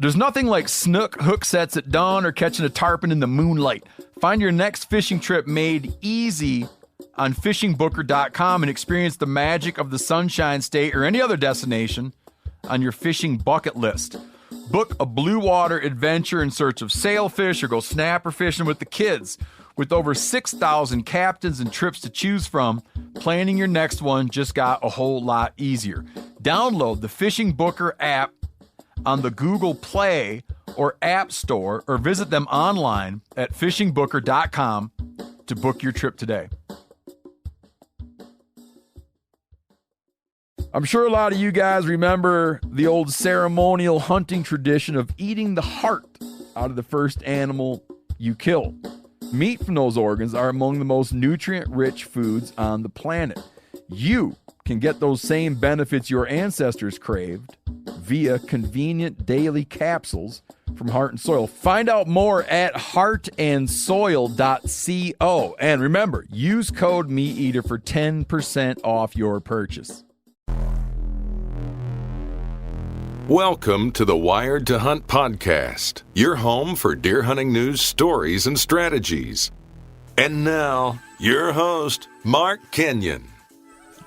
There's nothing like snook hook sets at dawn or catching a tarpon in the moonlight. Find your next fishing trip made easy on fishingbooker.com and experience the magic of the Sunshine State or any other destination on your fishing bucket list. Book a blue water adventure in search of sailfish or go snapper fishing with the kids. With over 6,000 captains and trips to choose from, planning your next one just got a whole lot easier. Download the Fishing Booker app on the Google Play or App Store, or visit them online at fishingbooker.com to book your trip today. I'm sure a lot of you guys remember the old ceremonial hunting tradition of eating the heart out of the first animal you kill. Meat from those organs are among the most nutrient-rich foods on the planet. You can get those same benefits your ancestors craved via convenient daily capsules from Heart and Soil. Find out more at heartandsoil.co. And remember, use code MeatEater for 10% off your purchase. Welcome to the Wired to Hunt podcast, your home for deer hunting news, stories, and strategies. And now, your host, Mark Kenyon.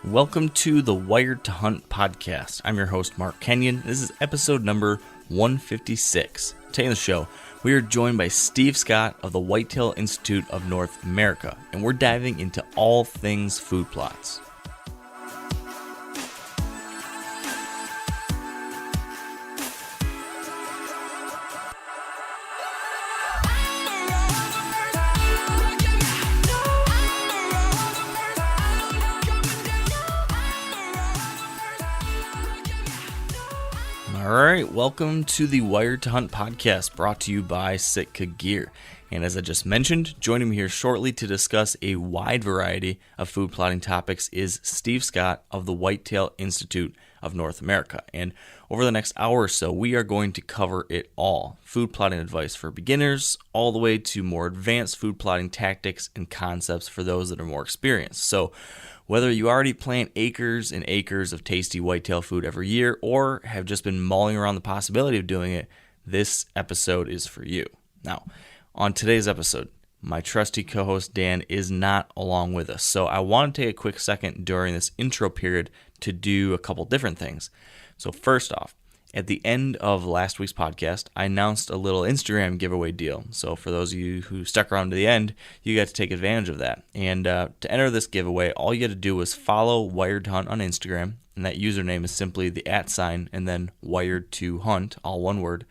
Welcome to the Wired to Hunt podcast. I'm your host, Mark Kenyon. This is episode number 156. Today in the show, we are joined by Steve Scott of the Whitetail Institute of North America, and we're diving into all things food plots. All right, welcome to the Wired to Hunt podcast, brought to you by Sitka Gear. And as I just mentioned, joining me here shortly to discuss a wide variety of food plotting topics is Steve Scott of the Whitetail Institute of North America. And over the next hour or so, we are going to cover it all. Food plotting advice for beginners, all the way to more advanced food plotting tactics and concepts for those that are more experienced. So whether you already plant acres and acres of tasty whitetail food every year or have just been mulling around the possibility of doing it, this episode is for you. Now, on today's episode, my trusty co-host Dan is not along with us, so I want to take a quick second during this intro period to do a couple different things. So first off, at the end of last week's podcast, I announced a little Instagram giveaway deal. So for those of you who stuck around to the end, you got to take advantage of that. And to enter this giveaway, all you got to do is follow Wired to Hunt on Instagram, and that username is simply the @ and then Wired to Hunt, all one word.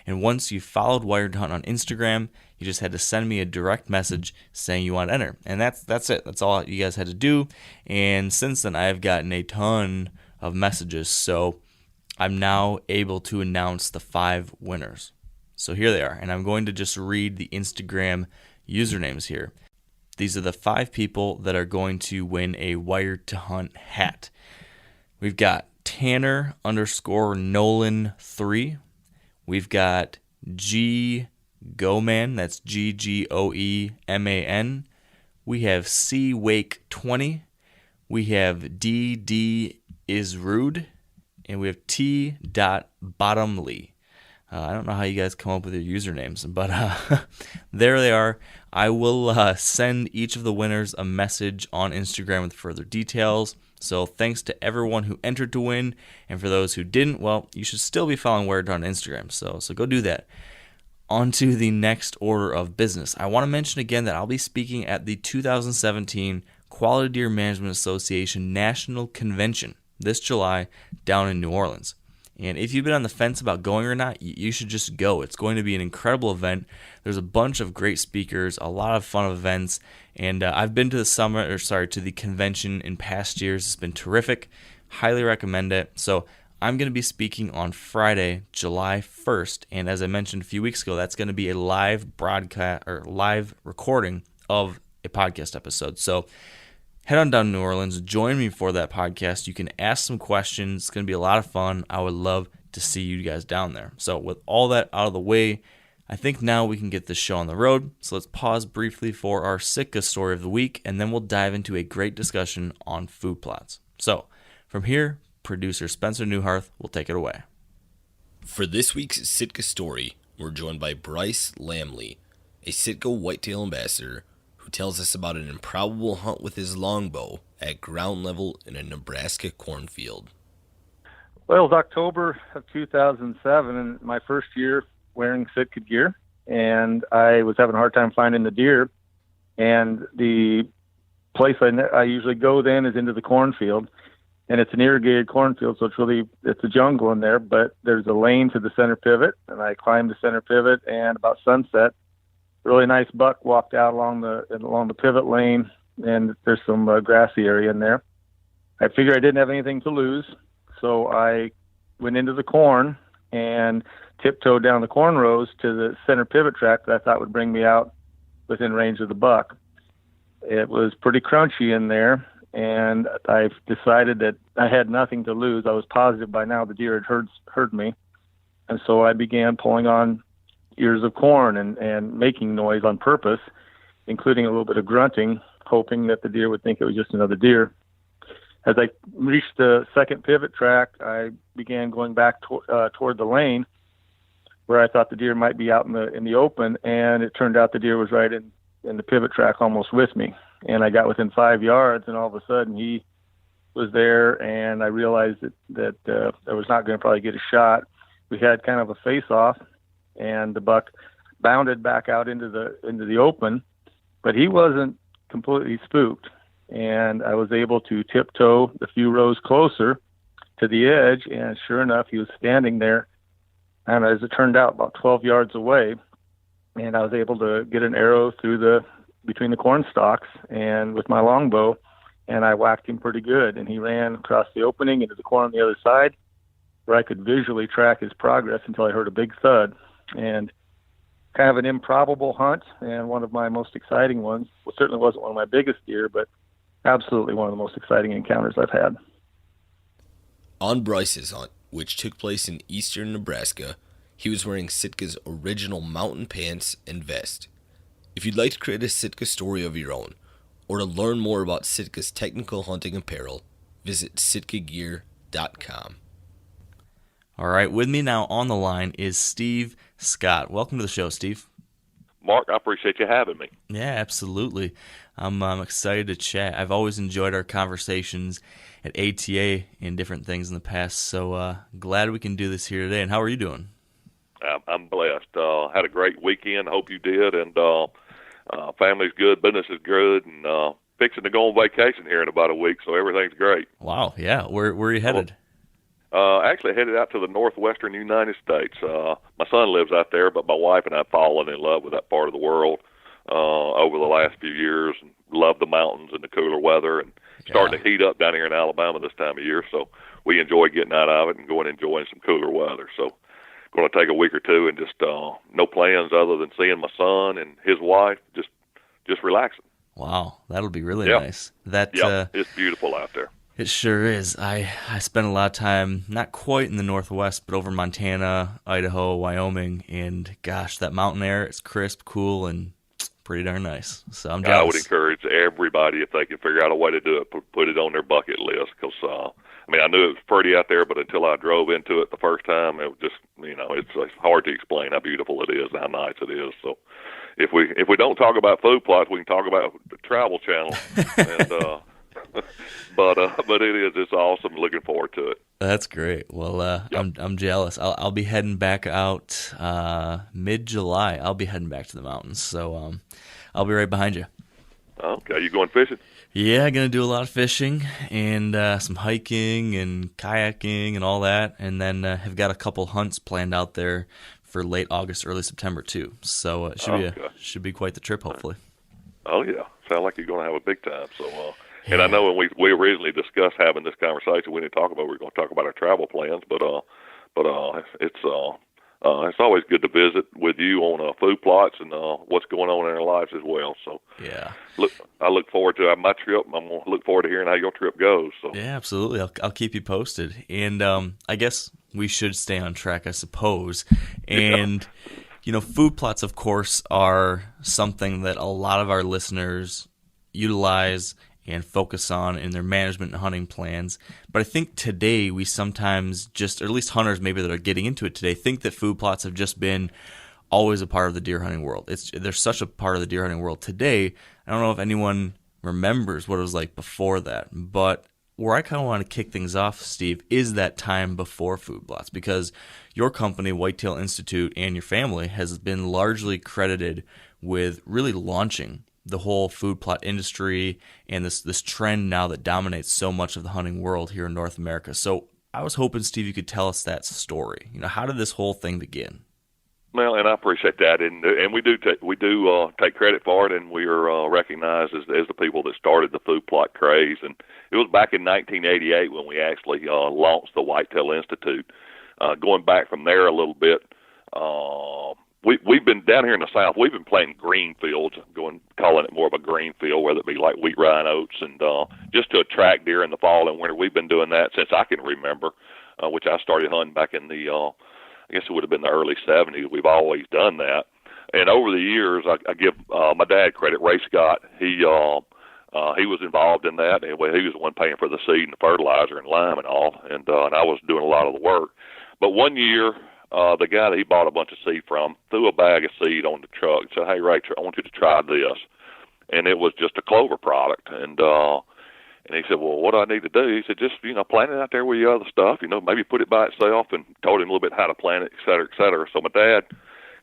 And once you followed Wired to Hunt on Instagram, you just had to send me a direct message saying you want to enter. And that's it. That's all you guys had to do. And since then, I've gotten a ton of messages. So I'm now able to announce the 5 winners. So here they are, and I'm going to just read the Instagram usernames here. These are the 5 people that are going to win a Wired to Hunt hat. We've got Tanner_Nolan3. We've got G Goman, that's GGOEMAN. We have C Wake 20. We have DD Isrude. And we have T. Bottomley. I don't know how you guys come up with your usernames, but there they are. I will send each of the winners a message on Instagram with further details. So thanks to everyone who entered to win, and for those who didn't, well, you should still be following Wired on Instagram. So go do that. On to the next order of business. I want to mention again that I'll be speaking at the 2017 Quality Deer Management Association National Convention this July down in New Orleans. And if you've been on the fence about going or not, you should just go. It's going to be an incredible event. There's a bunch of great speakers, a lot of fun events, and I've been to the convention in past years. It's been terrific. Highly recommend it. So I'm going to be speaking on Friday, July 1st, and as I mentioned a few weeks ago, that's going to be a live broadcast or live recording of a podcast episode. So head on down to New Orleans, join me for that podcast. You can ask some questions. It's going to be a lot of fun. I would love to see you guys down there. So with all that out of the way, I think now we can get this show on the road. So let's pause briefly for our Sitka story of the week, and then we'll dive into a great discussion on food plots. So from here, producer Spencer Newharth will take it away. For this week's Sitka story, we're joined by Bryce Lamley, a Sitka Whitetail ambassador, who tells us about an improbable hunt with his longbow at ground level in a Nebraska cornfield. Well, it was October of 2007, and my first year wearing Sitka gear, and I was having a hard time finding the deer. And the place I usually go then is into the cornfield, and it's an irrigated cornfield, so it's a jungle in there, but there's a lane to the center pivot, and I climbed the center pivot, and about sunset, a really nice buck walked out along the pivot lane, and there's some grassy area in there. I figured I didn't have anything to lose, so I went into the corn and tiptoed down the corn rows to the center pivot track that I thought would bring me out within range of the buck. It was pretty crunchy in there, and I decided that I had nothing to lose. I was positive by now the deer had heard me, and so I began pulling on ears of corn and making noise on purpose, including a little bit of grunting, hoping that the deer would think it was just another deer. As I reached the second pivot track, I began going back toward the lane where I thought the deer might be out in the open, and it turned out the deer was right in the pivot track almost with me. And I got within 5 yards, and all of a sudden he was there, and I realized that I was not going to probably get a shot. We had kind of a face-off, and the buck bounded back out into the open, but he wasn't completely spooked. And I was able to tiptoe a few rows closer to the edge, and sure enough, he was standing there, and as it turned out, about 12 yards away, and I was able to get an arrow between the corn stalks and with my longbow, and I whacked him pretty good, and he ran across the opening into the corn on the other side, where I could visually track his progress until I heard a big thud. And kind of an improbable hunt, and one of my most exciting ones. Well, certainly wasn't one of my biggest deer, but absolutely one of the most exciting encounters I've had. On Bryce's hunt, which took place in eastern Nebraska, he was wearing Sitka's original mountain pants and vest. If you'd like to create a Sitka story of your own, or to learn more about Sitka's technical hunting apparel, visit sitkagear.com. All right, with me now on the line is Steve Scott. Welcome to the show, Steve. Mark, I appreciate you having me. Yeah, absolutely. I'm excited to chat. I've always enjoyed our conversations at ATA and different things in the past, so glad we can do this here today. And how are you doing? I'm blessed. Had a great weekend. Hope you did. And family's good, business is good, and fixing to go on vacation here in about a week, so everything's great. Wow, yeah. Where are you headed? Actually headed out to the northwestern United States. My son lives out there, but my wife and I have fallen in love with that part of the world over the last few years. And love the mountains and the cooler weather, and starting to heat up down here in Alabama this time of year. So we enjoy getting out of it and going and enjoying some cooler weather. So going to take a week or two and just no plans other than seeing my son and his wife, just relaxing. Wow, that'll be really nice. It's beautiful out there. It sure is. I spent a lot of time, not quite in the Northwest, but over Montana, Idaho, Wyoming, and gosh, that mountain air, it's crisp, cool, and pretty darn nice. So I'm jealous. I would encourage everybody, if they can figure out a way to do it, put it on their bucket list, because I knew it was pretty out there, but until I drove into it the first time, it was just, it's hard to explain how beautiful it is and how nice it is. So if we don't talk about food plots, we can talk about the Travel Channel. And but it's awesome. Looking forward to it. That's great. Well, I'm jealous. I'll be heading back out mid-July. I'll be heading back to the mountains, so I'll be right behind you. Okay, you going fishing? Yeah, gonna do a lot of fishing and some hiking and kayaking and all that, and then have got a couple hunts planned out there for late August, early September too. So it should be quite the trip, hopefully. Oh yeah, sound like you're gonna have a big time. So. And I know when we originally discussed having this conversation, we didn't talk about we were going to talk about our travel plans, but it's always good to visit with you on food plots and what's going on in our lives as well. So yeah, I look forward to my trip. I'm going to look forward to hearing how your trip goes. So yeah, absolutely. I'll keep you posted. And I guess we should stay on track, I suppose. And food plots, of course, are something that a lot of our listeners utilize and focus on in their management and hunting plans. But I think today we sometimes just, or at least hunters maybe that are getting into it today, think that food plots have just been always a part of the deer hunting world. They're such a part of the deer hunting world today. I don't know if anyone remembers what it was like before that, but where I kind of want to kick things off, Steve, is that time before food plots, because your company, Whitetail Institute, and your family has been largely credited with really launching the whole food plot industry and this trend now that dominates so much of the hunting world here in North America. So I was hoping, Steve, you could tell us that story. How did this whole thing begin? Well, and I appreciate that, and we do take credit for it, and we are recognized as the people that started the food plot craze. And it was back in 1988 when we actually launched the Whitetail Institute. Going back from there a little bit, we've been down here in the South. We've been planting green fields, calling it more of a green field, whether it be like wheat, rye, and oats, and just to attract deer in the fall and winter. We've been doing that since I can remember, which I started hunting back in the I guess it would have been the early 70s. We've always done that. And over the years, I give my dad credit, Ray Scott. He was involved in that, and he was the one paying for the seed and the fertilizer and lime and all, and I was doing a lot of the work. But one year, the guy that he bought a bunch of seed from threw a bag of seed on the truck and said, "Hey, Ray, I want you to try this." And it was just a clover product. And he said, "Well, what do I need to do?" He said, "Just, plant it out there with your other stuff, maybe put it by itself," and told him a little bit how to plant it, et cetera, et cetera. So my dad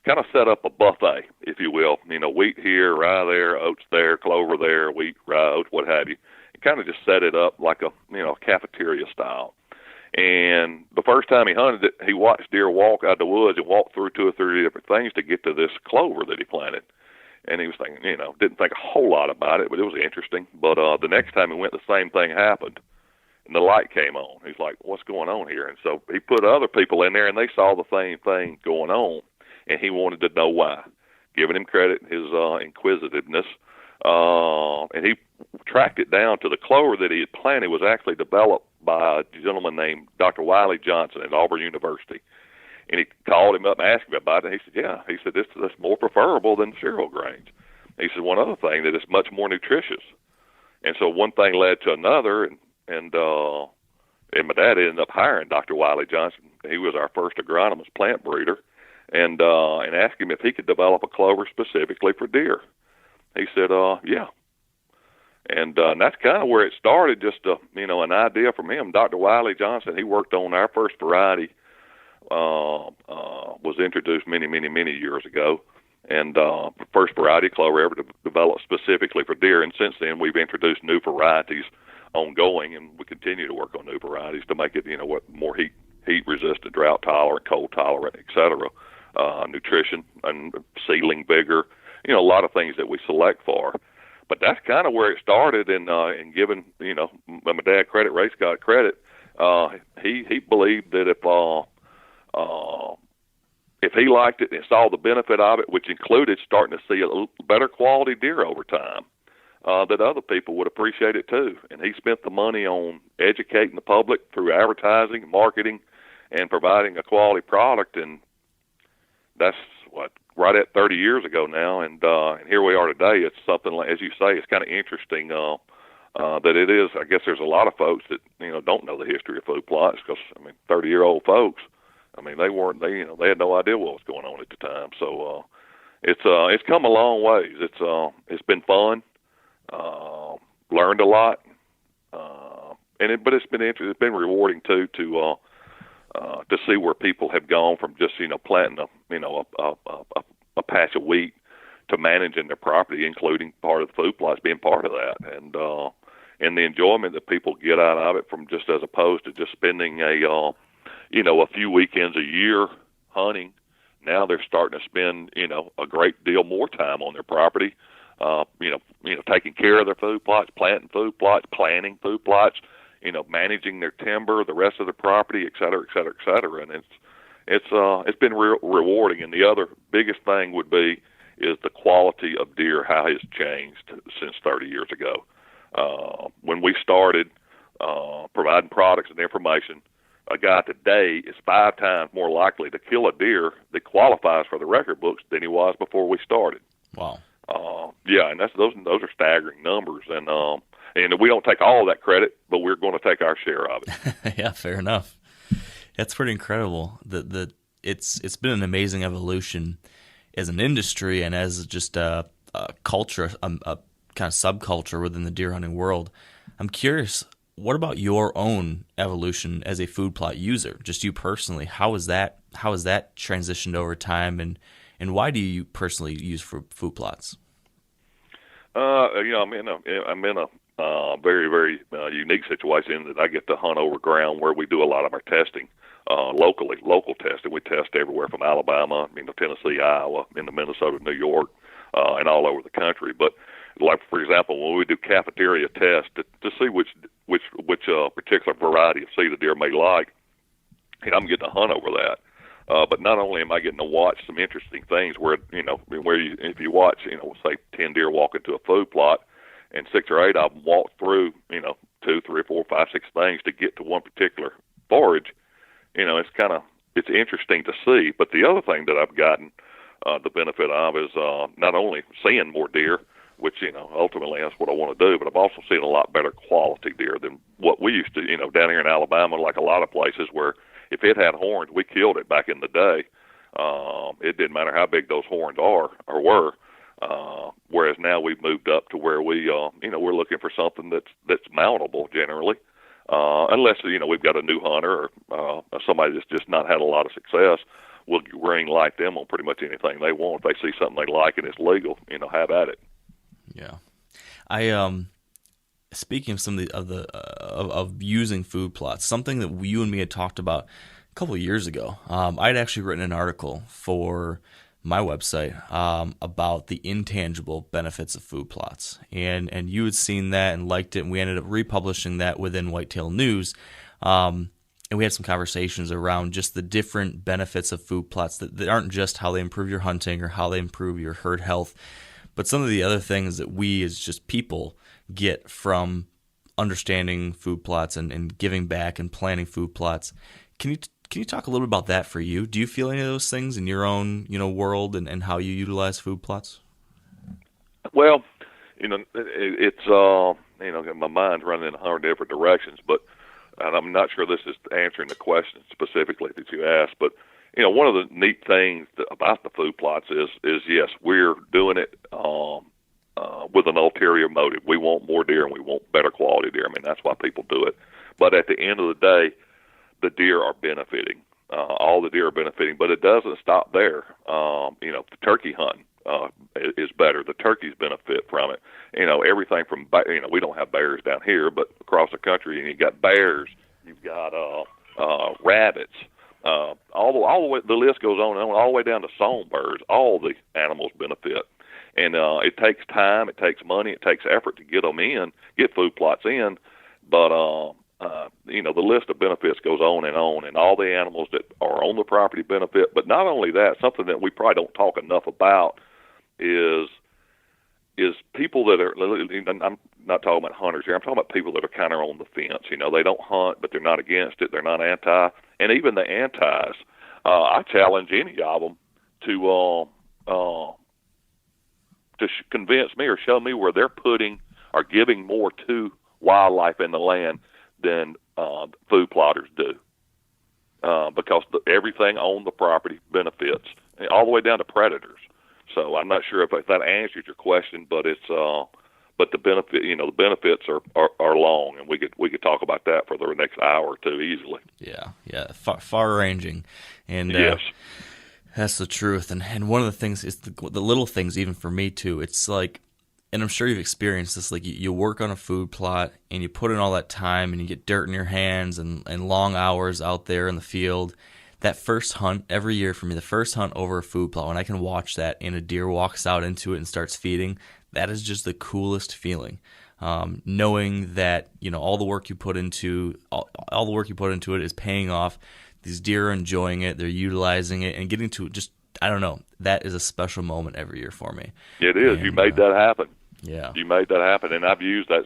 kind of set up a buffet, if you will, wheat here, rye there, oats there, clover there, wheat, rye, oats, what have you. He kind of just set it up like a cafeteria style. And the first time he hunted it, he watched deer walk out of the woods and walk through 2 or 3 different things to get to this clover that he planted. And he was thinking, didn't think a whole lot about it, but it was interesting. But the next time he went, the same thing happened. And the light came on. He's like, "What's going on here?" And so he put other people in there, and they saw the same thing going on. And he wanted to know why. Giving him credit, his inquisitiveness. And he tracked it down to the clover that he had planted was actually developed by a gentleman named Dr. Wiley Johnson at Auburn University. And he called him up and asked him about it. And he said, "Yeah." He said, "That's more preferable than cereal grains." He said, "One other thing, that it's much more nutritious." And so one thing led to another, and my dad ended up hiring Dr. Wiley Johnson. He was our first agronomist plant breeder, and asked him if he could develop a clover specifically for deer. He said, "Yeah." And that's kind of where it started, just an idea from him. Dr. Wiley Johnson, he worked on our first variety. Was introduced many, many, many years ago, and the first variety of clover ever developed specifically for deer. And since then, we've introduced new varieties ongoing, and we continue to work on new varieties to make it, more heat resistant, drought tolerant, cold tolerant, et cetera. Nutrition and seedling vigor, a lot of things that we select for. But that's kind of where it started, and giving, my dad credit, Ray Scott credit, he believed that if he liked it and saw the benefit of it, which included starting to see a better quality deer over time, that other people would appreciate it too. And he spent the money on educating the public through advertising, marketing, and providing a quality product. And that's right at 30 years ago now. And here we are today. It's something like, as you say, it's kind of interesting that it is. I guess there's a lot of folks that don't know the history of food plots, because 30-year-old folks. They had no idea what was going on at the time. So it's come a long ways. It's been fun, learned a lot, but it's been interesting. It's been rewarding too to see where people have gone from just planting a patch of wheat to managing their property, including part of the food plots being part of that, and the enjoyment that people get out of it, from just as opposed to just spending a few weekends a year hunting. Now they're starting to spend, a great deal more time on their property, taking care of their food plots, planting food plots, planning food plots, managing their timber, the rest of the property, et cetera, et cetera, et cetera. And it's been rewarding. And the other biggest thing is the quality of deer, how it's changed since 30 years ago. When we started providing products and information, a guy today is 5 times more likely to kill a deer that qualifies for the record books than he was before we started. Wow. Yeah, and those are staggering numbers. And And we don't take all of that credit, but we're going to take our share of it. Yeah, fair enough. That's pretty incredible. It's been an amazing evolution as an industry and as just a culture, a kind of subculture within the deer hunting world. I'm curious, what about your own evolution as a food plot user? Just you personally, how has that transitioned over time, and why do you personally use food plots? I'm in a very, very unique situation that I get to hunt over ground where we do a lot of our testing local testing. We test everywhere from Alabama, Tennessee, Iowa, into Minnesota, New York, and all over the country. But like, for example, when we do cafeteria tests to see which particular variety of seed a deer may like, I'm getting to hunt over that. But not only am I getting to watch some interesting things where if you watch, say 10 deer walk into a food plot and 6 or 8 of them walk through, 2, 3, 4, 5, 6 things to get to one particular forage, it's interesting to see. But the other thing that I've gotten the benefit of is not only seeing more deer, which, ultimately that's what I want to do, but I've also seen a lot better quality deer than what we used to, down here in Alabama, like a lot of places where if it had horns, we killed it back in the day. It didn't matter how big those horns are or were. Whereas now we've moved up to where we're looking for something that's mountable generally. Unless, we've got a new hunter or somebody that's just not had a lot of success, we'll green light them on pretty much anything they want. If they see something they like and it's legal, have at it. Yeah. Speaking of some of using food plots, something that you and me had talked about a couple of years ago. I'd actually written an article for my website about the intangible benefits of food plots, and you had seen that and liked it, and we ended up republishing that within Whitetail News. And we had some conversations around just the different benefits of food plots that aren't just how they improve your hunting or how they improve your herd health, but some of the other things that we as just people get from understanding food plots and giving back and planning food plots. Can you talk a little bit about that for you? Do you feel any of those things in your own world and how you utilize food plots? Well, it's my mind's running in 100 different directions, but and I'm not sure this is answering the question specifically that you asked, but one of the neat things about the food plots is yes, we're doing it with an ulterior motive. We want more deer and we want better quality deer. That's why people do it. But at the end of the day, the deer are benefiting. All the deer are benefiting, but it doesn't stop there. The turkey hunting is better. The turkeys benefit from it. Everything from, we don't have bears down here, but across the country, you got bears, you've got rabbits, all the way, the list goes on and on, all the way down to songbirds. All the animals benefit. And it takes time, it takes money, it takes effort to get them in, get food plots in, but the list of benefits goes on, and all the animals that are on the property benefit. But not only that, something that we probably don't talk enough about is people that are, I'm not talking about hunters here, I'm talking about people that are kind of on the fence. They don't hunt, but they're not against it, they're not anti, and even the antis. I challenge any of them to convince me or show me where they're putting or giving more to wildlife in the land than food plotters do, because everything on the property benefits, all the way down to predators. So I'm not sure if that answers your question, but it's but the benefit, the benefits are long, and we could talk about that for the next hour or two easily. Yeah, far ranging, and yes. That's the truth. And one of the things is the little things, even for me too. It's like, and I'm sure you've experienced this, like you work on a food plot and you put in all that time and you get dirt in your hands and long hours out there in the field. That first hunt every year for me, the first hunt over a food plot, when I can watch that and a deer walks out into it and starts feeding, that is just the coolest feeling. Knowing that, all the work you put into it is paying off. These deer are enjoying it, they're utilizing it, and getting to just, I don't know, that is a special moment every year for me. It is. And you made that happen. Yeah. You made that happen, and I've used that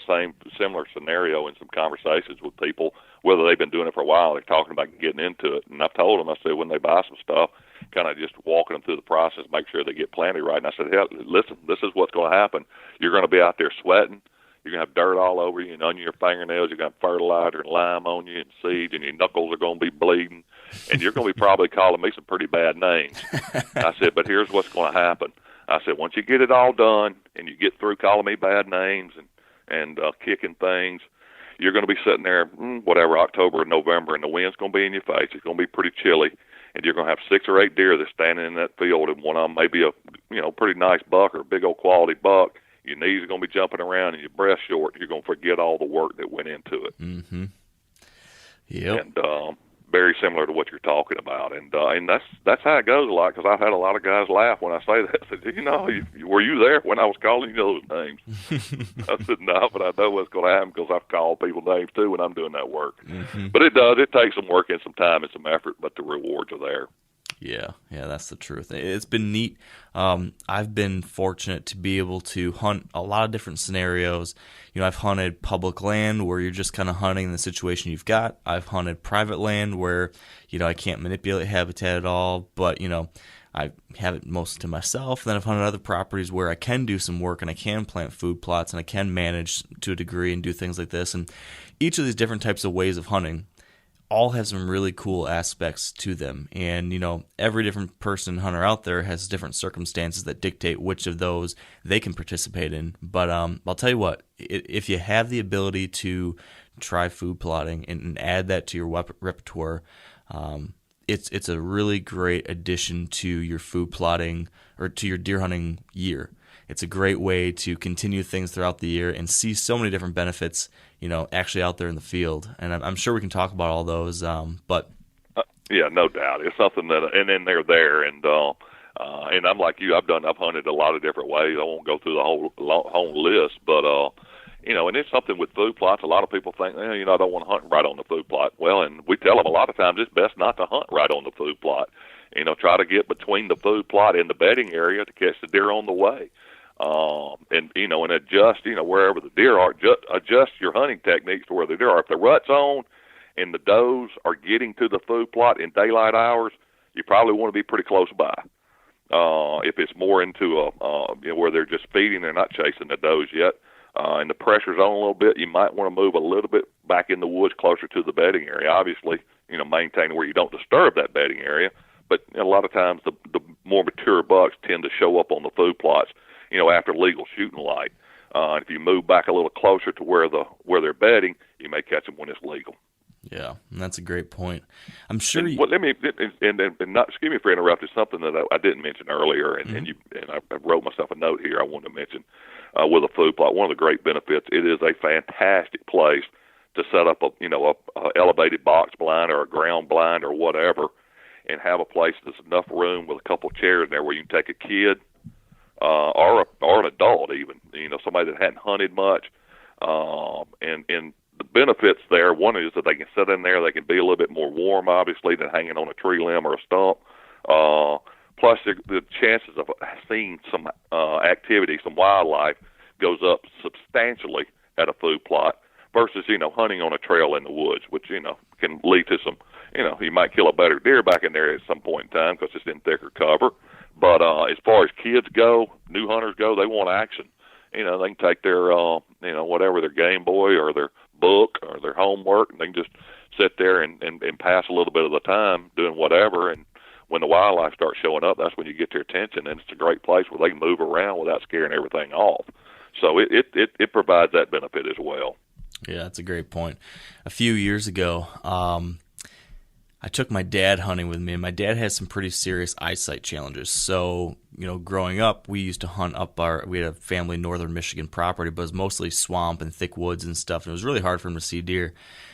similar scenario in some conversations with people, whether they've been doing it for a while, they're talking about getting into it, and I've told them, I said, when they buy some stuff, kind of just walking them through the process, make sure they get planted right, and I said, hey, listen, this is what's going to happen. You're going to be out there sweating, You're going to have dirt all over you and under your fingernails. You're going to have fertilizer and lime on you and seeds, and your knuckles are going to be bleeding. And you're going to be probably calling me some pretty bad names. I said, but here's what's going to happen. I said, once you get it all done and you get through calling me bad names and kicking things, you're going to be sitting there, whatever, October or November, and the wind's going to be in your face. It's going to be pretty chilly, and you're going to have 6 or 8 deer that's standing in that field, and one of them may be a pretty nice buck or a big old quality buck. Your knees are going to be jumping around and your breath short, and you're going to forget all the work that went into it. Mm-hmm. Yep. And very similar to what you're talking about, and that's how it goes a lot. Because I've had a lot of guys laugh when I say that. I said, were you there when I was calling you those names? I said, no, but I know what's going to happen because I've called people names too when I'm doing that work. Mm-hmm. But it takes some work and some time and some effort, but the rewards are there. Yeah, that's the truth. It's been neat. I've been fortunate to be able to hunt a lot of different scenarios. I've hunted public land where you're just kind of hunting the situation you've got. I've hunted private land where, I can't manipulate habitat at all, but, I have it most to myself. Then I've hunted other properties where I can do some work and I can plant food plots and I can manage to a degree and do things like this. And each of these different types of ways of hunting all have some really cool aspects to them. And, every different person hunter out there has different circumstances that dictate which of those they can participate in. But I'll tell you what, if you have the ability to try food plotting and add that to your repertoire, it's a really great addition to your food plotting or to your deer hunting year. It's a great way to continue things throughout the year and see so many different benefits, actually out there in the field. And I'm sure we can talk about all those, but yeah, no doubt. It's something that, and then they're there. And I'm like you, I've hunted a lot of different ways. I won't go through the whole list, but, and it's something with food plots. A lot of people think, I don't want to hunt right on the food plot. Well, and we tell them a lot of times it's best not to hunt right on the food plot. Try to get between the food plot and the bedding area to catch the deer on the way. And adjust, wherever the deer are, adjust your hunting techniques to where the deer are. If the rut's on and the does are getting to the food plot in daylight hours, you probably want to be pretty close by. If it's more into where they're just feeding, they're not chasing the does yet, and the pressure's on a little bit, you might want to move a little bit back in the woods closer to the bedding area. Obviously, maintaining where you don't disturb that bedding area. But a lot of times the more mature bucks tend to show up on the food plots, after legal shooting light. And if you move back a little closer to where they're bedding, you may catch them when it's legal. Yeah, and that's a great point. I'm sure. Let me not excuse me for interrupting something that I didn't mention earlier, and I wrote myself a note here I wanted to mention with a food plot. One of the great benefits, it is a fantastic place to set up a elevated box blind or a ground blind or whatever, and have a place that's enough room with a couple chairs in there where you can take a kid or an adult even, somebody that hadn't hunted much, and the benefits there, one is that they can sit in there, they can be a little bit more warm, obviously, than hanging on a tree limb or a stump. Plus, the chances of seeing some activity, some wildlife, goes up substantially at a food plot versus, hunting on a trail in the woods, which, can lead to some, you might kill a better deer back in there at some point in time because it's in thicker cover. But as far as kids go, new hunters go, they want action. They can take their, whatever, their Game Boy or their book or their homework, and they can just sit there and pass a little bit of the time doing whatever. And when the wildlife starts showing up, that's when you get their attention, and it's a great place where they can move around without scaring everything off. So it provides that benefit as well. Yeah, that's a great point. A few years ago, I took my dad hunting with me, and my dad had some pretty serious eyesight challenges. So, growing up, we used to hunt we had a family northern Michigan property, but it was mostly swamp and thick woods and stuff. And it was really hard for him to see deer,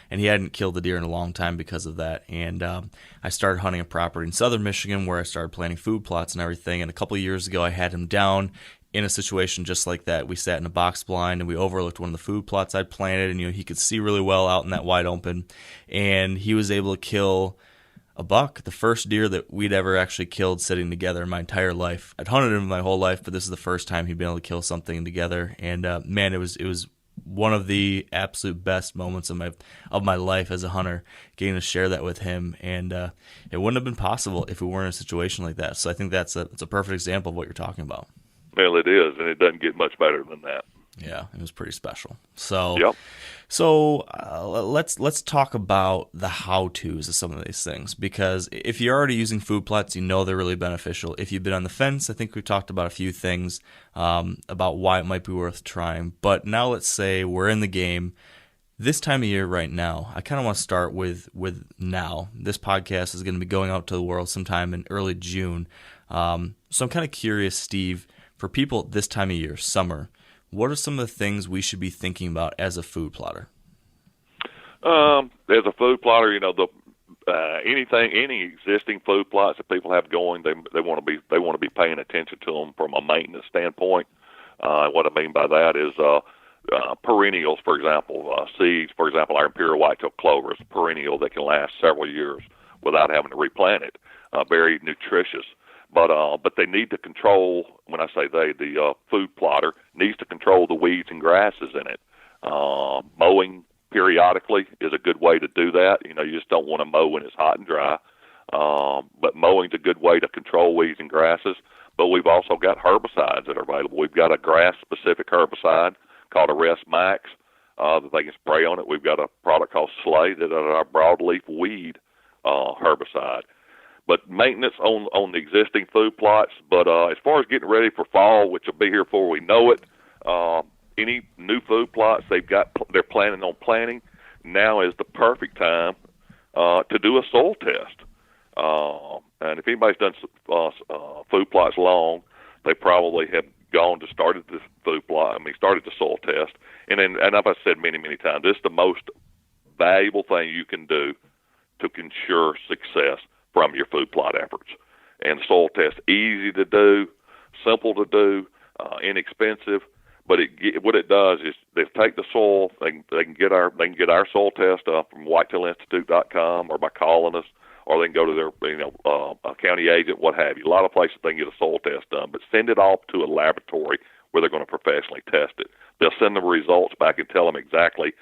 and he hadn't killed a deer in a long time because of that. And I started hunting a property in southern Michigan where I started planting food plots and everything. And a couple of years ago, I had him down in a situation just like that. We sat in a box blind and we overlooked one of the food plots I'd planted, and he could see really well out in that wide open, and he was able to kill a buck, the first deer that we'd ever actually killed sitting together in my entire life. I'd hunted him my whole life, but this is the first time he'd been able to kill something together, and man, it was one of the absolute best moments of my life as a hunter, getting to share that with him, and it wouldn't have been possible if we weren't in a situation like that. So I think it's a perfect example of what you're talking about. Well, it is, and it doesn't get much better than that. Yeah, it was pretty special. So, Yep. Let's talk about the how-tos of some of these things, because if you're already using food plots, you know they're really beneficial. If you've been on the fence, I think we've talked about a few things about why it might be worth trying. But now let's say we're in the game. This time of year right now, I kind of want to start with now. This podcast is going to be going out to the world sometime in early June. So I'm kind of curious, Steve, for people this time of year, summer, what are some of the things we should be thinking about as a food plotter? As a food plotter, any existing food plots that people have going, they want to be paying attention to them from a maintenance standpoint. What I mean by that is perennials, for example, seeds. For example, our Imperial Whitetail clover is a perennial that can last several years without having to replant it. Very nutritious. But they need to control, when I say the food plotter needs to control the weeds and grasses in it. Mowing periodically is a good way to do that. You just don't want to mow when it's hot and dry. But mowing's a good way to control weeds and grasses. But we've also got herbicides that are available. We've got a grass-specific herbicide called Arrest Max that they can spray on it. We've got a product called Slay that is our broadleaf weed herbicide. But maintenance on the existing food plots. But as far as getting ready for fall, which will be here before we know it, any new food plots they're planning on planting, now is the perfect time to do a soil test. And if anybody's done food plots long, they probably have started the started the soil test. And I've said many, many times, this is the most valuable thing you can do to ensure success from your food plot efforts. And the soil test, easy to do, simple to do, inexpensive. But what it does is they take the soil. They can get our soil test from whitetailinstitute.com or by calling us, or they can go to their a county agent, what have you. A lot of places they can get a soil test done, but send it off to a laboratory where they're going to professionally test it. They'll send the results back and tell them exactly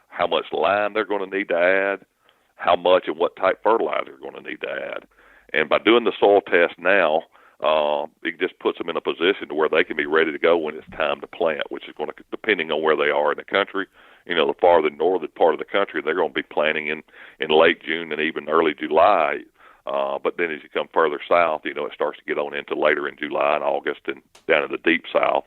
how much lime they're going to need to add, how much and what type fertilizer they're going to need to add. And by doing the soil test now, it just puts them in a position to where they can be ready to go when it's time to plant, which is going to, depending on where they are in the country, the farther northern part of the country, they're going to be planting in late June and even early July. But then as you come further south, it starts to get on into later in July and August and down in the deep south,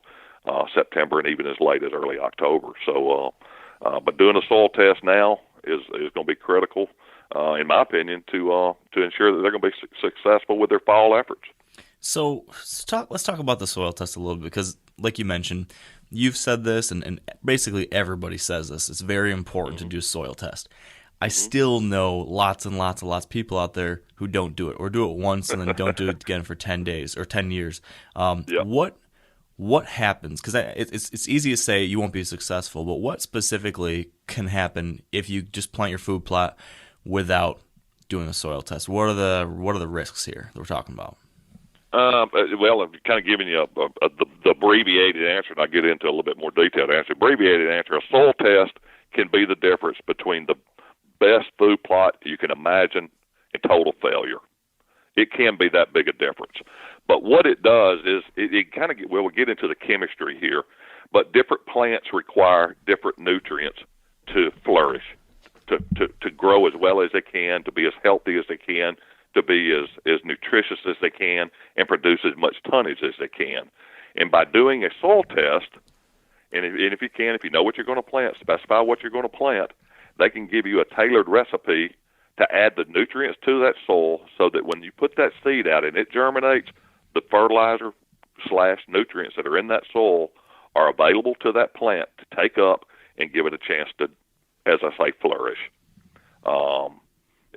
September and even as late as early October. So, but doing a soil test now is going to be critical, in my opinion, to ensure that they're going to be successful with their fall efforts. So let's talk about the soil test a little bit, because like you mentioned, you've said this, and basically everybody says this. It's very important to do a soil test. I still know lots and lots of people out there who don't do it, or do it once and then don't do it again for 10 days or 10 years. What happens? Because it's easy to say you won't be successful, but what specifically can happen if you just plant your food plot without doing a soil test? What are the risks here that we're talking about? Well, I'm kind of giving you the abbreviated answer, and I'll get into a little bit more detailed answer. Abbreviated answer: a soil test can be the difference between the best food plot you can imagine and total failure. It can be that big a difference. But what it does is it kind of we'll get into the chemistry here, but different plants require different nutrients to flourish, to grow as well as they can, to be as healthy as they can, to be as nutritious as they can, and produce as much tonnage as they can. And by doing a soil test, and if you know what you're going to plant, specify what you're going to plant, they can give you a tailored recipe to add the nutrients to that soil so that when you put that seed out and it germinates, the fertilizer / nutrients that are in that soil are available to that plant to take up and give it a chance to, as I say, flourish.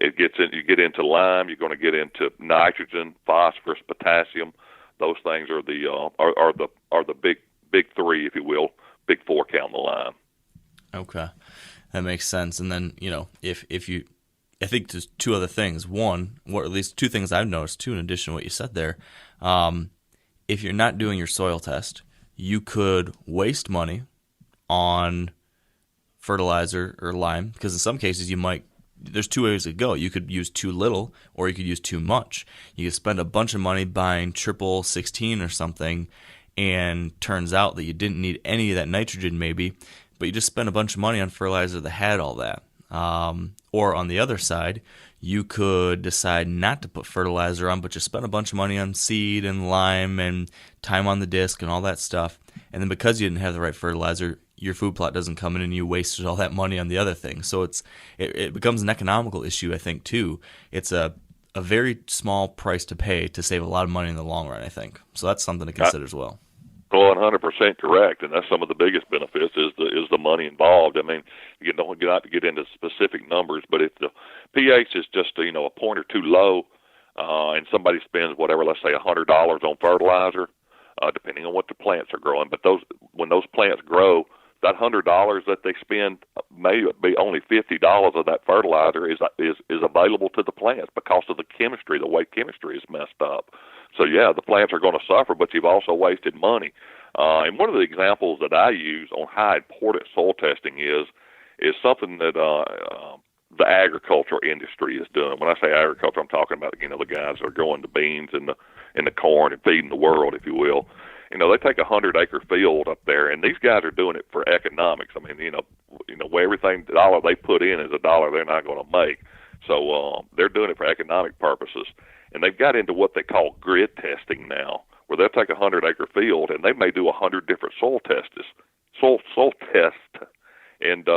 You get into lime, you're going to get into nitrogen, phosphorus, potassium. Those things are the big three, if you will, big four count the lime. Okay, that makes sense. And then if you, I think there's two other things. One, or at least two things I've noticed too, in addition to what you said there. If you're not doing your soil test, you could waste money on fertilizer or lime, because in some cases there's two ways to go. You could use too little, or you could use too much. You could spend a bunch of money buying triple 16 or something, and turns out that you didn't need any of that nitrogen maybe, but you just spent a bunch of money on fertilizer that had all that. Or on the other side, you could decide not to put fertilizer on, but just spend a bunch of money on seed and lime and time on the disc and all that stuff. And then because you didn't have the right fertilizer, your food plot doesn't come in and you wasted all that money on the other thing. So it becomes an economical issue, I think, too. It's a very small price to pay to save a lot of money in the long run, I think. So that's something to consider as well. Well, 100% correct, and that's some of the biggest benefits is the money involved. I mean, you don't get out to get into specific numbers, but if the pH is just a point or two low, and somebody spends whatever, let's say $100 on fertilizer, depending on what the plants are growing, but when those plants grow, that $100 that they spend may be only $50 of that fertilizer is available to the plants because of the chemistry, the way chemistry is messed up. So yeah, the plants are going to suffer, but you've also wasted money. And one of the examples that I use on how important soil testing is something that the agricultural industry is doing. When I say agriculture, I'm talking about the guys that are growing the beans and the corn and feeding the world, if you will. They take a 100-acre field up there, and these guys are doing it for economics. I mean, where everything dollar they put in is a dollar they're not going to make. So they're doing it for economic purposes, and they've got into what they call grid testing now, where they'll take a 100-acre field and they may do 100 different soil tests, and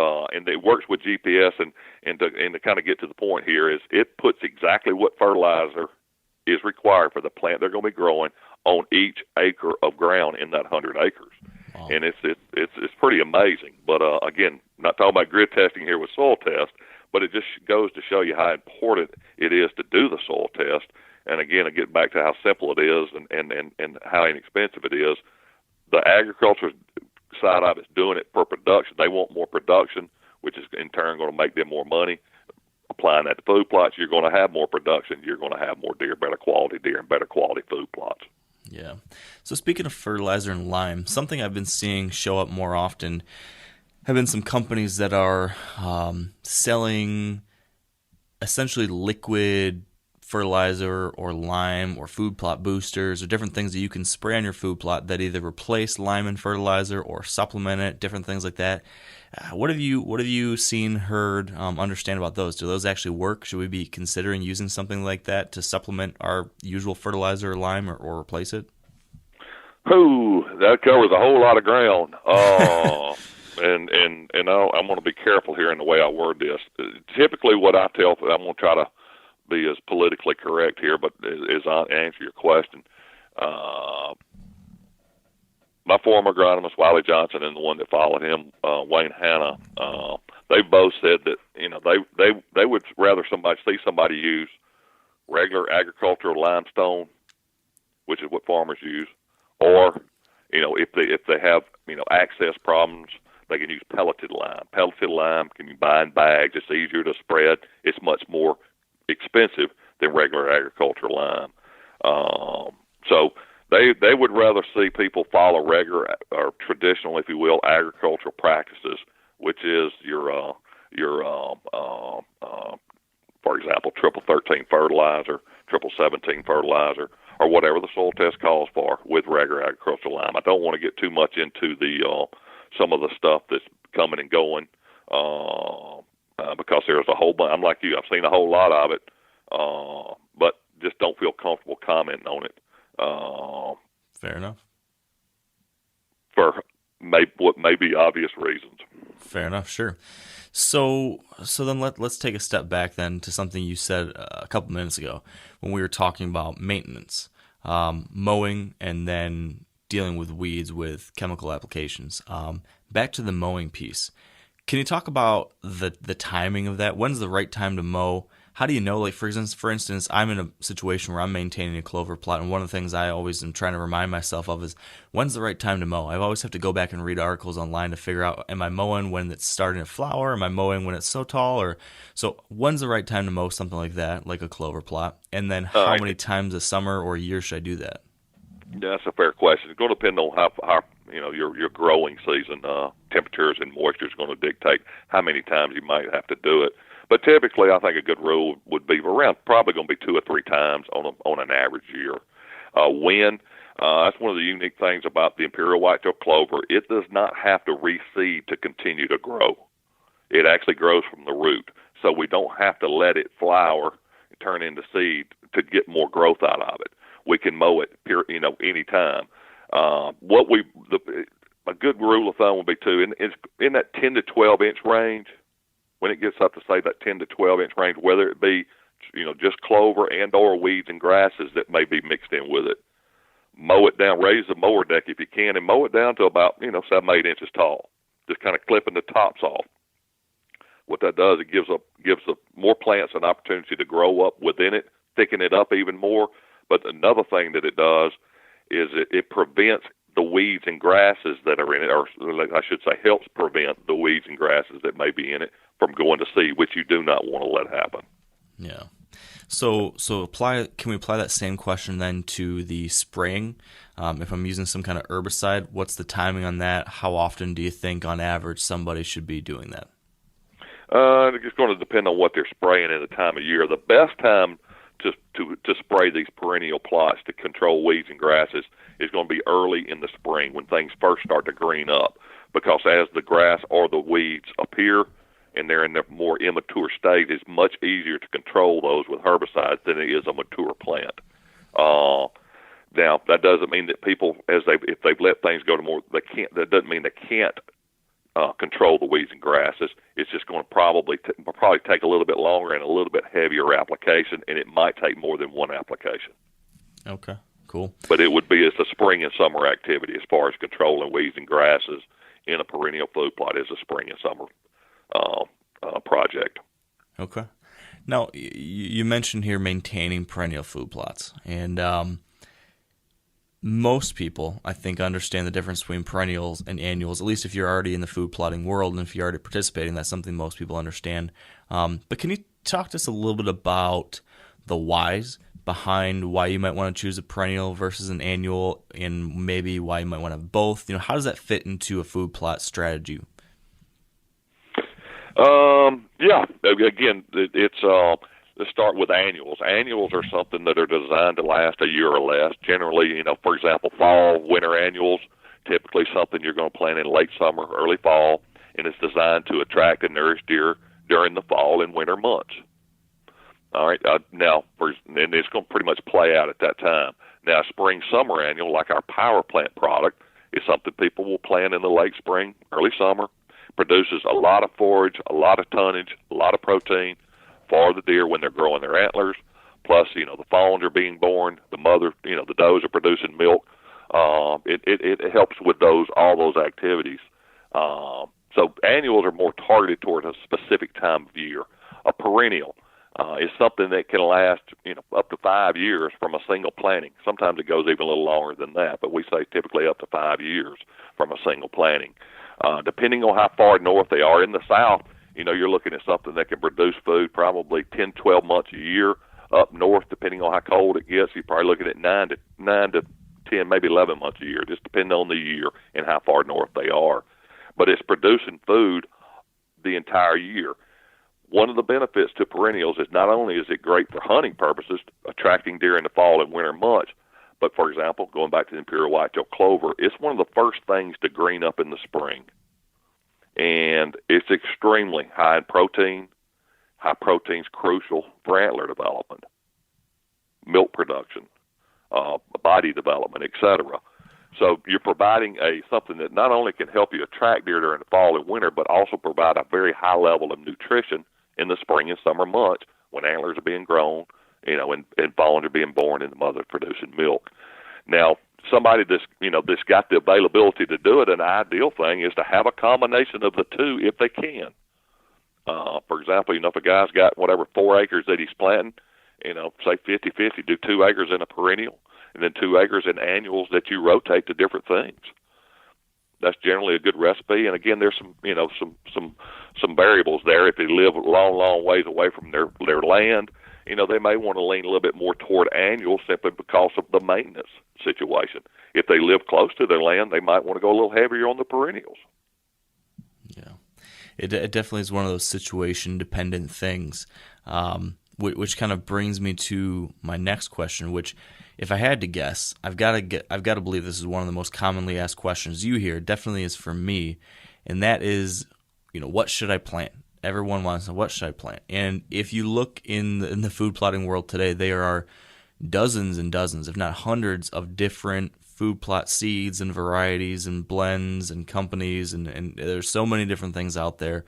it works with GPS. And to kind of get to the point here is it puts exactly what fertilizer is required for the plant they're going to be growing on each acre of ground in that 100 acres. Wow. And it's pretty amazing. But again, not talking about grid testing here with soil test, but it just goes to show you how important it is to do the soil test. And again, I get back to how simple it is and how inexpensive it is. The agriculture side of it's doing it for production. They want more production, which is in turn going to make them more money. Applying that to food plots, you're going to have more production. You're going to have more deer, better quality deer, and better quality food plots. Yeah. So speaking of fertilizer and lime, something I've been seeing show up more often have been some companies that are selling essentially liquid fertilizer or lime or food plot boosters or different things that you can spray on your food plot that either replace lime and fertilizer or supplement it, different things like that. What have you seen, heard, understand about those? Do those actually work? Should we be considering using something like that to supplement our usual fertilizer or lime or replace it? Ooh, that covers a whole lot of ground. And I'm going to be careful here in the way I word this. Typically what I tell, I'm going to try to be as politically correct here, but as I answer your question, my former agronomist, Wiley Johnson, and the one that followed him, Wayne Hanna, they both said that, they would rather see somebody use regular agricultural limestone, which is what farmers use, or, if they have, access problems, they can use pelleted lime. Pelleted lime can you buy in bags. It's easier to spread. It's much more expensive than regular agricultural lime. So they would rather see people follow regular or traditional, if you will, agricultural practices, which is your for example, triple 13 fertilizer, triple 17 fertilizer, or whatever the soil test calls for with regular agricultural lime. I don't want to get too much into the some of the stuff that's coming and going because there's a whole bunch. I'm like you. I've seen a whole lot of it, but just don't feel comfortable commenting on it. Fair enough. For what may be obvious reasons. Fair enough, sure. So then let's take a step back then to something you said a couple minutes ago when we were talking about maintenance, mowing, and then dealing with weeds with chemical applications. Back to the mowing piece. Can you talk about the timing of that? When's the right time to mow? How do you know, like for instance, I'm in a situation where I'm maintaining a clover plot, and one of the things I always am trying to remind myself of is when's the right time to mow? I always have to go back and read articles online to figure out, am I mowing when it's starting to flower? Am I mowing when it's so tall? So when's the right time to mow something like that, like a clover plot? And then how many times a summer or a year should I do that? Yeah, that's a fair question. It's going to depend on how your growing season, temperatures and moisture is going to dictate how many times you might have to do it. But typically, I think a good rule would be around probably going to be 2 or 3 times on an average year. When That's one of the unique things about the imperial whitetail clover. It does not have to reseed to continue to grow. It actually grows from the root. So we don't have to let it flower and turn into seed to get more growth out of it. We can mow it, any time. A good rule of thumb would be in that 10 to 12 inch range. When it gets up to say that 10 to 12 inch range, whether it be just clover and or weeds and grasses that may be mixed in with it, mow it down, raise the mower deck if you can, and mow it down to about 7-8 inches tall. Just kind of clipping the tops off. What that does, it gives more plants an opportunity to grow up within it, thicken it up even more. But another thing that it does is it prevents the weeds and grasses that are in it, or I should say helps prevent the weeds and grasses that may be in it from going to seed, which you do not want to let happen. Yeah. So can we apply that same question then to the spraying? If I'm using some kind of herbicide, what's the timing on that? How often do you think on average somebody should be doing that? It's going to depend on what they're spraying at the time of year. The best time to spray these perennial plots to control weeds and grasses is going to be early in the spring when things first start to green up, because as the grass or the weeds appear and they're in the more immature state, it's much easier to control those with herbicides than it is a mature plant. Now that doesn't mean that people, if they've let things go to more, they can't. That doesn't mean they can't control the weeds and grasses. It's just going to probably take a little bit longer and a little bit heavier application, and it might take more than one application. Okay, cool. But it would be as a spring and summer activity as far as controlling weeds and grasses in a perennial food plot is a spring and summer project. Okay. Now, you mentioned here maintaining perennial food plots, and most people, I think, understand the difference between perennials and annuals, at least if you're already in the food plotting world, and if you're already participating, that's something most people understand. But can you talk to us a little bit about the whys behind why you might want to choose a perennial versus an annual, and maybe why you might want to have both? How does that fit into a food plot strategy? Yeah. Again, let's start with annuals. Annuals are something that are designed to last a year or less. Generally, for example, fall, winter annuals, typically something you're going to plant in late summer, early fall, and it's designed to attract and nourish deer during the fall and winter months. All right. And it's going to pretty much play out at that time. Now, spring, summer annual, like our power plant product, is something people will plant in the late spring, early summer. Produces a lot of forage, a lot of tonnage, a lot of protein for the deer when they're growing their antlers. Plus, the fawns are being born, the mother, the does are producing milk. It helps with all those activities. So annuals are more targeted toward a specific time of year. A perennial is something that can last, up to 5 years from a single planting. Sometimes it goes even a little longer than that, but we say typically up to 5 years from a single planting. Depending on how far north they are. In the south, you're looking at something that can produce food probably 10, 12 months a year. Up north, depending on how cold it gets, you're probably looking at 9 to 10, maybe 11 months a year, just depending on the year and how far north they are. But it's producing food the entire year. One of the benefits to perennials is not only is it great for hunting purposes, attracting deer in the fall and winter months, but, for example, going back to the imperial whitetail clover, it's one of the first things to green up in the spring. And it's extremely high in protein. High protein is crucial for antler development, milk production, body development, etc. So you're providing something that not only can help you attract deer during the fall and winter, but also provide a very high level of nutrition in the spring and summer months when antlers are being grown, and fawns are being born and the mother producing milk. Now, somebody that's got the availability to do it, an ideal thing is to have a combination of the two if they can. For example, if a guy's got 4 acres that he's planting, say 50-50, do 2 acres in a perennial and then 2 acres in annuals that you rotate to different things. That's generally a good recipe. And again, there's some variables there. If they live a long ways away from their land, they may want to lean a little bit more toward annual simply because of the maintenance situation. If they live close to their land, they might want to go a little heavier on the perennials. Yeah, it definitely is one of those situation-dependent things, which kind of brings me to my next question, which if I had to guess, I've got to believe this is one of the most commonly asked questions you hear. Definitely is for me, and that is, what should I plant? Everyone wants to know, what should I plant? And if you look in the food plotting world today, there are dozens and dozens, if not hundreds, of different food plot seeds and varieties and blends and companies, and there's so many different things out there.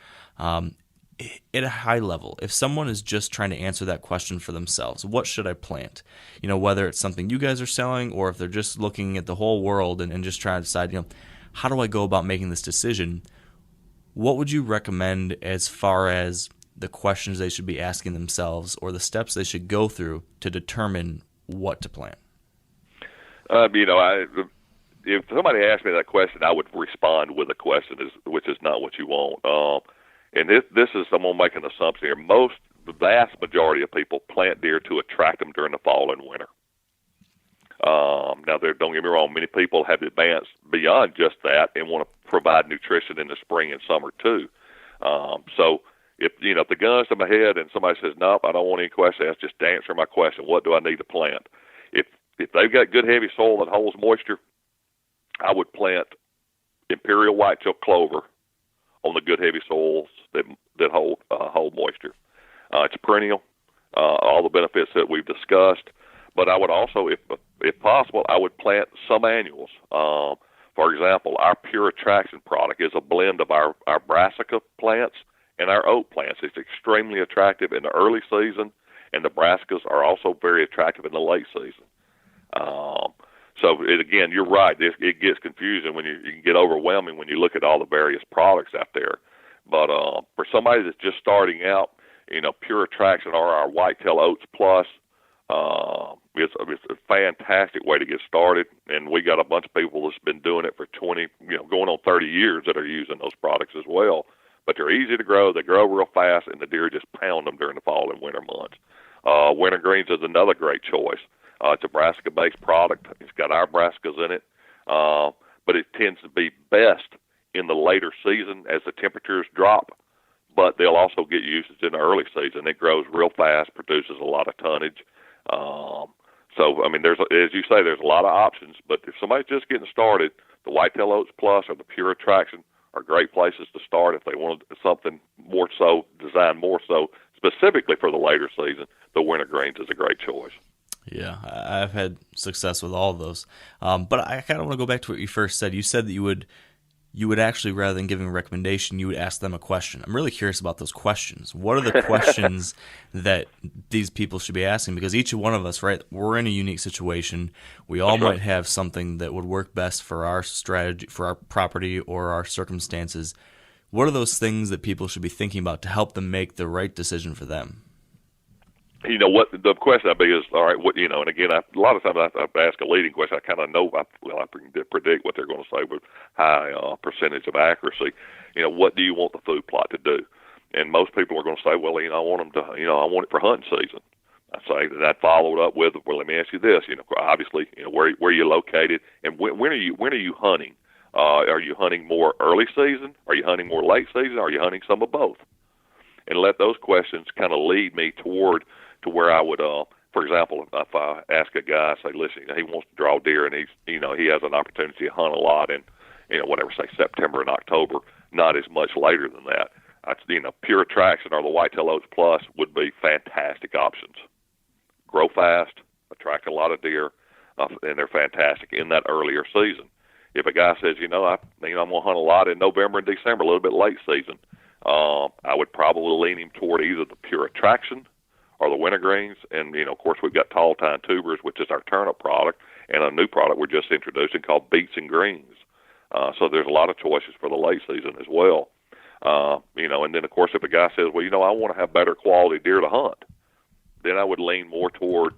At a high level, if someone is just trying to answer that question for themselves, what should I plant? Whether it's something you guys are selling or if they're just looking at the whole world and just trying to decide, how do I go about making this decision? What would you recommend as far as the questions they should be asking themselves or the steps they should go through to determine what to plant? If somebody asked me that question, I would respond with a question, which is not what you want. And this is, I'm going to make an assumption here. The vast majority of people plant deer to attract them during the fall and winter. Now, don't get me wrong, many people have advanced beyond just that and want to provide nutrition in the spring and summer too. So if the gun's to my head and somebody says, nope, I don't want any questions, that's just to answer my question, what do I need to plant? If they've got good heavy soil that holds moisture, I would plant Imperial Whitetail clover on the good heavy soils that hold moisture. It's perennial, all the benefits that we've discussed. But I would also, if possible, I would plant some annuals. For example, our Pure Attraction product is a blend of our brassica plants and our oak plants. It's extremely attractive in the early season, and the brassicas are also very attractive in the late season. Again, you're right. It gets confusing when you can get overwhelming when you look at all the various products out there. But for somebody that's just starting out, Pure Attraction or our Whitetail Oats Plus, it's a fantastic way to get started. And we got a bunch of people that's been doing it for 20, going on 30 years that are using those products as well. But they're easy to grow. They grow real fast, and the deer just pound them during the fall and winter months. Winter greens is another great choice. It's a brassica-based product. It's got our brassicas in it, but it tends to be best in the later season as the temperatures drop, but they'll also get usage in the early season. It grows real fast, produces a lot of tonnage. There's, as you say, there's a lot of options, but if somebody's just getting started, the Whitetail Oats Plus or the Pure Attraction are great places to start. If they want something more so, designed more so specifically for the later season, the winter greens is a great choice. Yeah, I've had success with all of those. But I kind of want to go back to what you first said. You said that you would actually, rather than giving a recommendation, you would ask them a question. I'm really curious about those questions. What are the questions that these people should be asking? Because each one of us, right, we're in a unique situation. We all might have something that would work best for our strategy, for our property or our circumstances. What are those things that people should be thinking about to help them make the right decision for them? What the question I'd be is, all right, and again, a lot of times I ask a leading question. I kind of know, I can predict what they're going to say with high percentage of accuracy. What do you want the food plot to do? And most people are going to say, well, I want them to, I want it for hunting season. I say that followed up with, well, let me ask you this. Obviously, where are you located, and when are you hunting? Are you hunting more early season? Are you hunting more late season? Are you hunting some of both? And let those questions kind of lead me toward to where I would, for example, if I ask a guy, say, listen, he wants to draw deer, and he has an opportunity to hunt a lot in, say September and October, not as much later than that. Pure Attraction or the Whitetail Oats Plus would be fantastic options. Grow fast, attract a lot of deer, and they're fantastic in that earlier season. If a guy says, I'm going to hunt a lot in November and December, a little bit late season, I would probably lean him toward either the Pure Attraction or the winter greens. And, of course, we've got Tall Tine Tubers, which is our turnip product, and a new product we're just introducing called Beets and Greens. So there's a lot of choices for the late season as well. And then, of course, if a guy says, well, I want to have better quality deer to hunt, then I would lean more toward,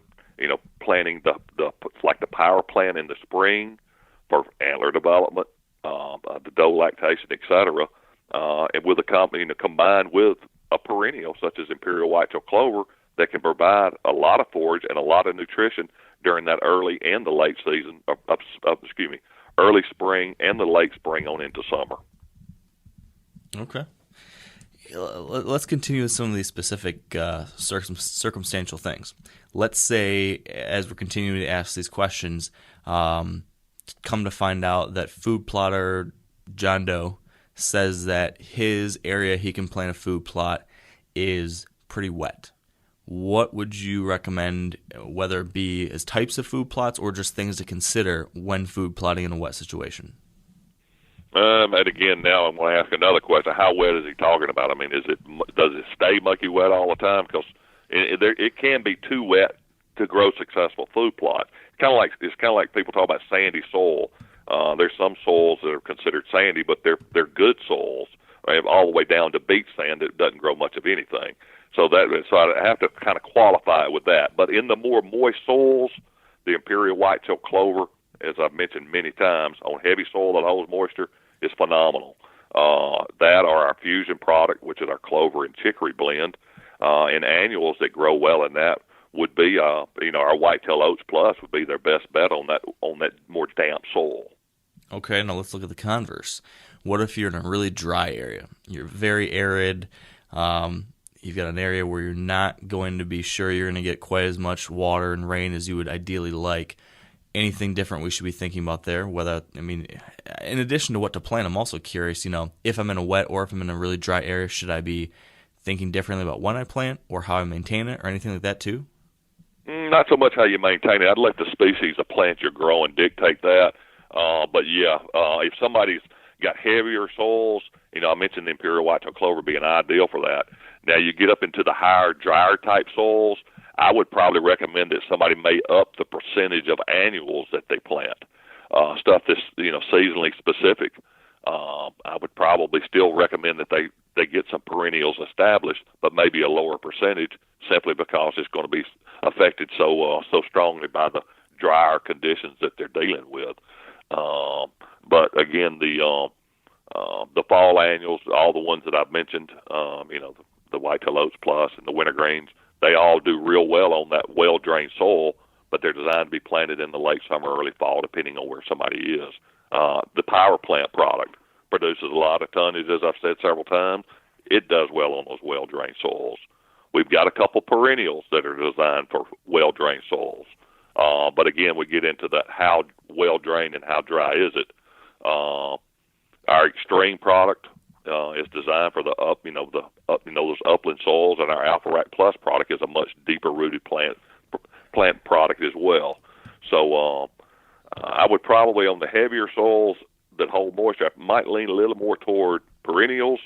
planting the power plant in the spring for antler development, the doe lactation, et cetera, and with a company combined with a perennial such as Imperial Whitetail Clover that can provide a lot of forage and a lot of nutrition during that early and the late season, early spring and the late spring on into summer. Okay. let's continue with some of these specific circumstantial things. Let's say, as we're continuing to ask these questions, come to find out that food plotter John Doe says that his area he can plant a food plot is pretty wet. What would you recommend, whether it be as types of food plots or just things to consider when food plotting in a wet situation? And again, now I'm going to ask another question. How wet is he talking about? I mean, does it stay mucky wet all the time? Because it can be too wet to grow successful food plot. It's kind of like people talk about sandy soil. There's some soils that are considered sandy, but they're good soils, right, all the way down to beach sand that doesn't grow much of anything. So I have to kind of qualify it with that. But in the more moist soils, the imperial whitetail clover, as I've mentioned many times, on heavy soil that holds moisture, is phenomenal. That or our fusion product, which is our clover and chicory blend, and annuals that grow well in that would be, our Whitetail Oats Plus would be their best bet on that more damp soil. Okay, now let's look at the converse. What if you're in a really dry area? You're very arid. You've got an area where you're not going to be sure you're going to get quite as much water and rain as you would ideally like. Anything different we should be thinking about there? In addition to what to plant, I'm also curious, if I'm in a wet or if I'm in a really dry area, should I be thinking differently about when I plant or how I maintain it or anything like that too? Not so much how you maintain it. I'd let the species of plant you're growing dictate that. If somebody's got heavier soils, I mentioned the imperial whitetail clover being ideal for that. Now you get up into the higher, drier type soils, I would probably recommend that somebody may up the percentage of annuals that they plant. Stuff that's, seasonally specific. I would probably still recommend that they get some perennials established, but maybe a lower percentage simply because it's going to be affected so strongly by the drier conditions that they're dealing with. But again, the fall annuals, all the ones that I've mentioned, the Whitetail Oats Plus and the wintergreens, they all do real well on that well-drained soil, but they're designed to be planted in the late summer, early fall, depending on where somebody is. The Power Plant product produces a lot of tonnage, as I've said several times. It does well on those well-drained soils. We've got a couple perennials that are designed for well-drained soils. But again, we get into that how well-drained and how dry is it. Our Extreme product is designed for those upland soils, and our Alpha Rack Plus product is a much deeper-rooted plant product as well. So I would probably, on the heavier soils that hold moisture, I might lean a little more toward perennials,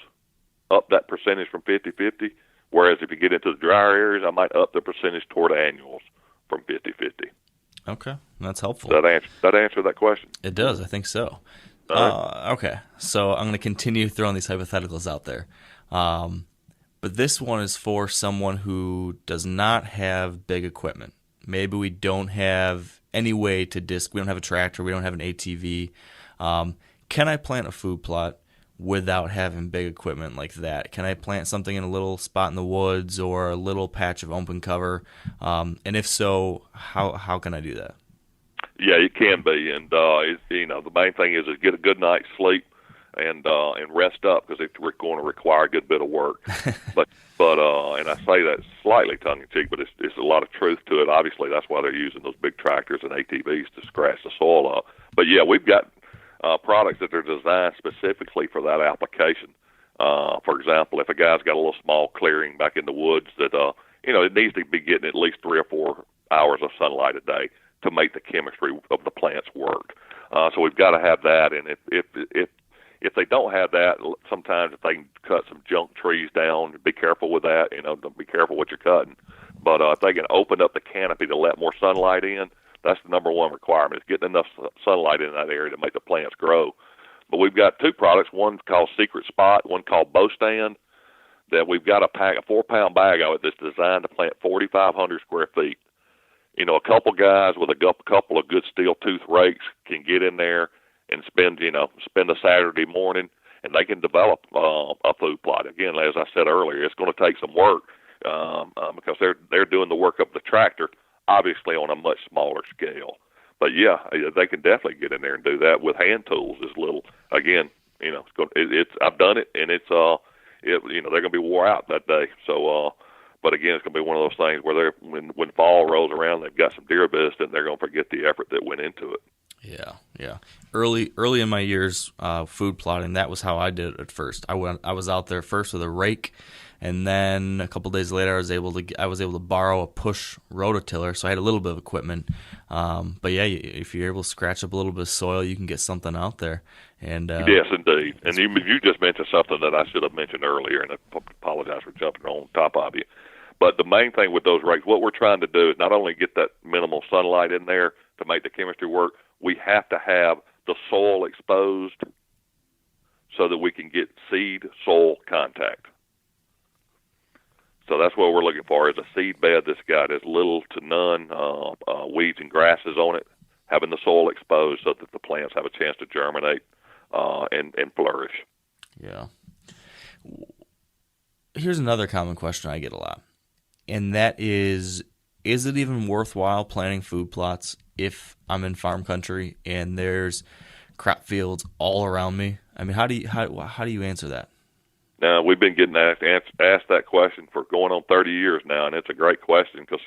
up that percentage from 50-50, whereas if you get into the drier areas, I might up the percentage toward annuals from 50-50. Okay, that's helpful. Does that answer that question? It does, I think so. Okay, so I'm going to continue throwing these hypotheticals out there. But this one is for someone who does not have big equipment. Maybe we don't have any way to we don't have a tractor, we don't have an ATV. Can I plant a food plot without having big equipment like that? Can I plant something in a little spot in the woods or a little patch of open cover? And if so, how can I do that? Yeah, it can be, and the main thing is get a good night's sleep and rest up, because it's going to require a good bit of work. but and I say that slightly tongue in cheek, but it's a lot of truth to it. Obviously, that's why they're using those big tractors and ATVs to scratch the soil up. But yeah, we've got products that are designed specifically for that application. For example, if a guy's got a little small clearing back in the woods that it needs to be getting at least 3 or 4 hours of sunlight a day to make the chemistry of the plants work. So we've got to have that, and if they don't have that, sometimes if they can cut some junk trees down, be careful with that. Be careful what you're cutting. But if they can open up the canopy to let more sunlight in, that's the number one requirement, is getting enough sunlight in that area to make the plants grow. But we've got 2 products, one called Secret Spot, one called Bow Stand, that we've got a 4-pound bag of it that's designed to plant 4,500 square feet. A couple guys with a couple of good steel tooth rakes can get in there and spend a Saturday morning, and they can develop a food plot. Again, as I said earlier, it's going to take some work because they're doing the work of the tractor, obviously on a much smaller scale. But yeah, they can definitely get in there and do that with hand tools. As little, again, I've done it, and they're going to be wore out that day. So, but again, it's going to be one of those things where when fall rolls around, they've got some deer visiting, they're going to forget the effort that went into it. Yeah. Early in my years, food plotting, that was how I did it at first. I was out there first with a rake, and then a couple days later, I was able to borrow a push rototiller, so I had a little bit of equipment. But yeah, if you're able to scratch up a little bit of soil, you can get something out there. And yes, indeed. And you just mentioned something that I should have mentioned earlier, and I apologize for jumping on top of you. But the main thing with those rakes, what we're trying to do is not only get that minimal sunlight in there to make the chemistry work, we have to have the soil exposed so that we can get seed-soil contact. So that's what we're looking for, is a seed bed that's got as little to none weeds and grasses on it, having the soil exposed so that the plants have a chance to germinate and flourish. Yeah. Here's another common question I get a lot, and that is it even worthwhile planting food plots if I'm in farm country and there's crop fields all around me? I mean, how do you answer that? Now, we've been getting asked that question for going on 30 years now, and it's a great question because,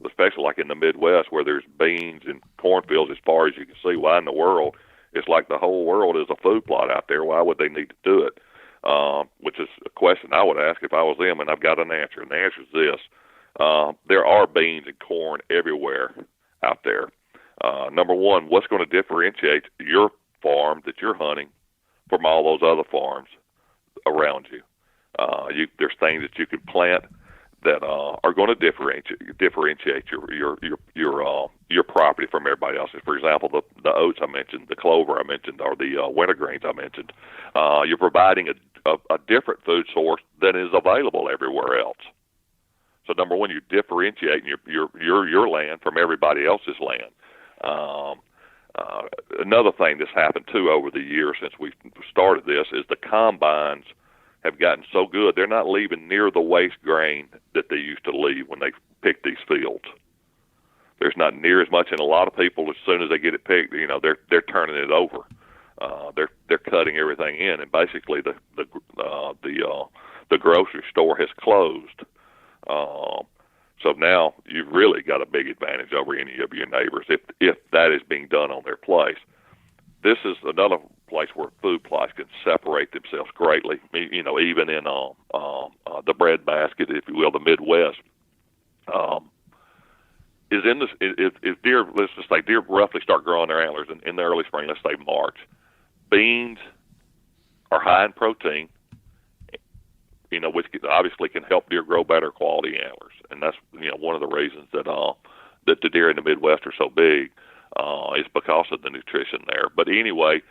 especially like in the Midwest where there's beans and cornfields as far as you can see, why in the world? It's like the whole world is a food plot out there. Why would they need to do it? Which is a question I would ask if I was them, and I've got an answer. And the answer is this. There are beans and corn everywhere out there. Number one, what's going to differentiate your farm that you're hunting from all those other farms around you? There's things that you can plant that are going to differentiate your property from everybody else's. For example, the oats I mentioned, the clover I mentioned, or the winter grains I mentioned. You're providing a different food source than is available everywhere else. So number one, you're differentiating your land from everybody else's land. Another thing that's happened too over the years since we started this is the combines have gotten so good, they're not leaving near the waste grain that they used to leave when they picked these fields. There's not near as much, and a lot of people, as soon as they get it picked, they're turning it over. They're cutting everything in, and basically the grocery store has closed. So now you've really got a big advantage over any of your neighbors if that is being done on their place. This is another place where food plots can separate themselves greatly. Even in the breadbasket, if you will, the Midwest, is in this. If deer, let's just say deer roughly start growing their antlers in the early spring, let's say March. Beans are high in protein, which obviously can help deer grow better quality antlers, and that's one of the reasons that the deer in the Midwest are so big. Is because of the nutrition there. But anyway,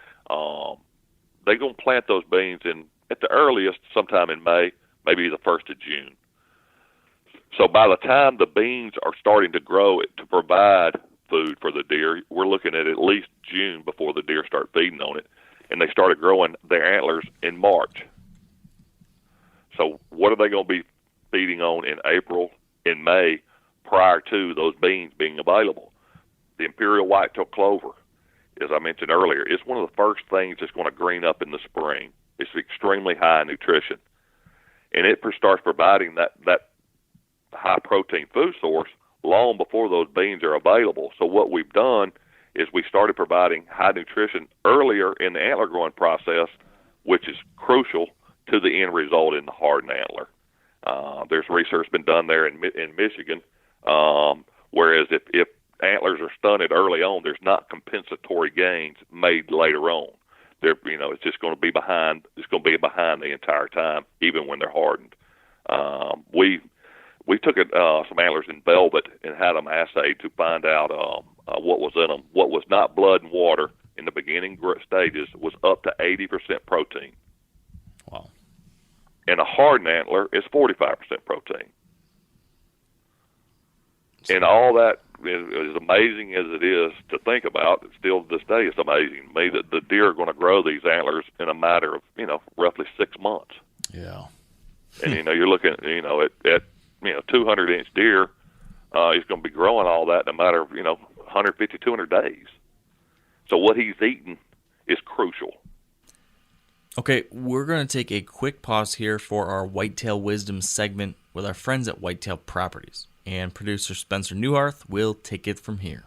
they're going to plant those beans at the earliest sometime in May, maybe the 1st of June. So by the time the beans are starting to grow to provide food for the deer, we're looking at least June before the deer start feeding on it. And they started growing their antlers in March. So what are they going to be feeding on in April, in May, prior to those beans being available? The imperial whitetail clover, as I mentioned earlier, is one of the first things that's going to green up in the spring. It's extremely high in nutrition. And it starts providing that high-protein food source long before those beans are available. So what we've done is we started providing high nutrition earlier in the antler growing process, which is crucial to the end result in the hardened antler. There's research been done there in Michigan, whereas if antlers are stunted early on, there's not compensatory gains made later on. It's just going to be behind. It's going to be behind the entire time, even when they're hardened. We took some antlers in velvet and had them assayed to find out what was in them. What was not blood and water in the beginning stages was up to 80% protein. Wow. And a hardened antler is 45% protein. And all that, as amazing as it is to think about, still to this day it's amazing to me that the deer are going to grow these antlers in a matter of, roughly 6 months. Yeah. And, you're looking, at 200-inch deer, he's going to be growing all that in a matter of, 150, 200 days. So what he's eating is crucial. Okay, we're going to take a quick pause here for our Whitetail Wisdom segment with our friends at Whitetail Properties. And producer Spencer Newharth will take it from here.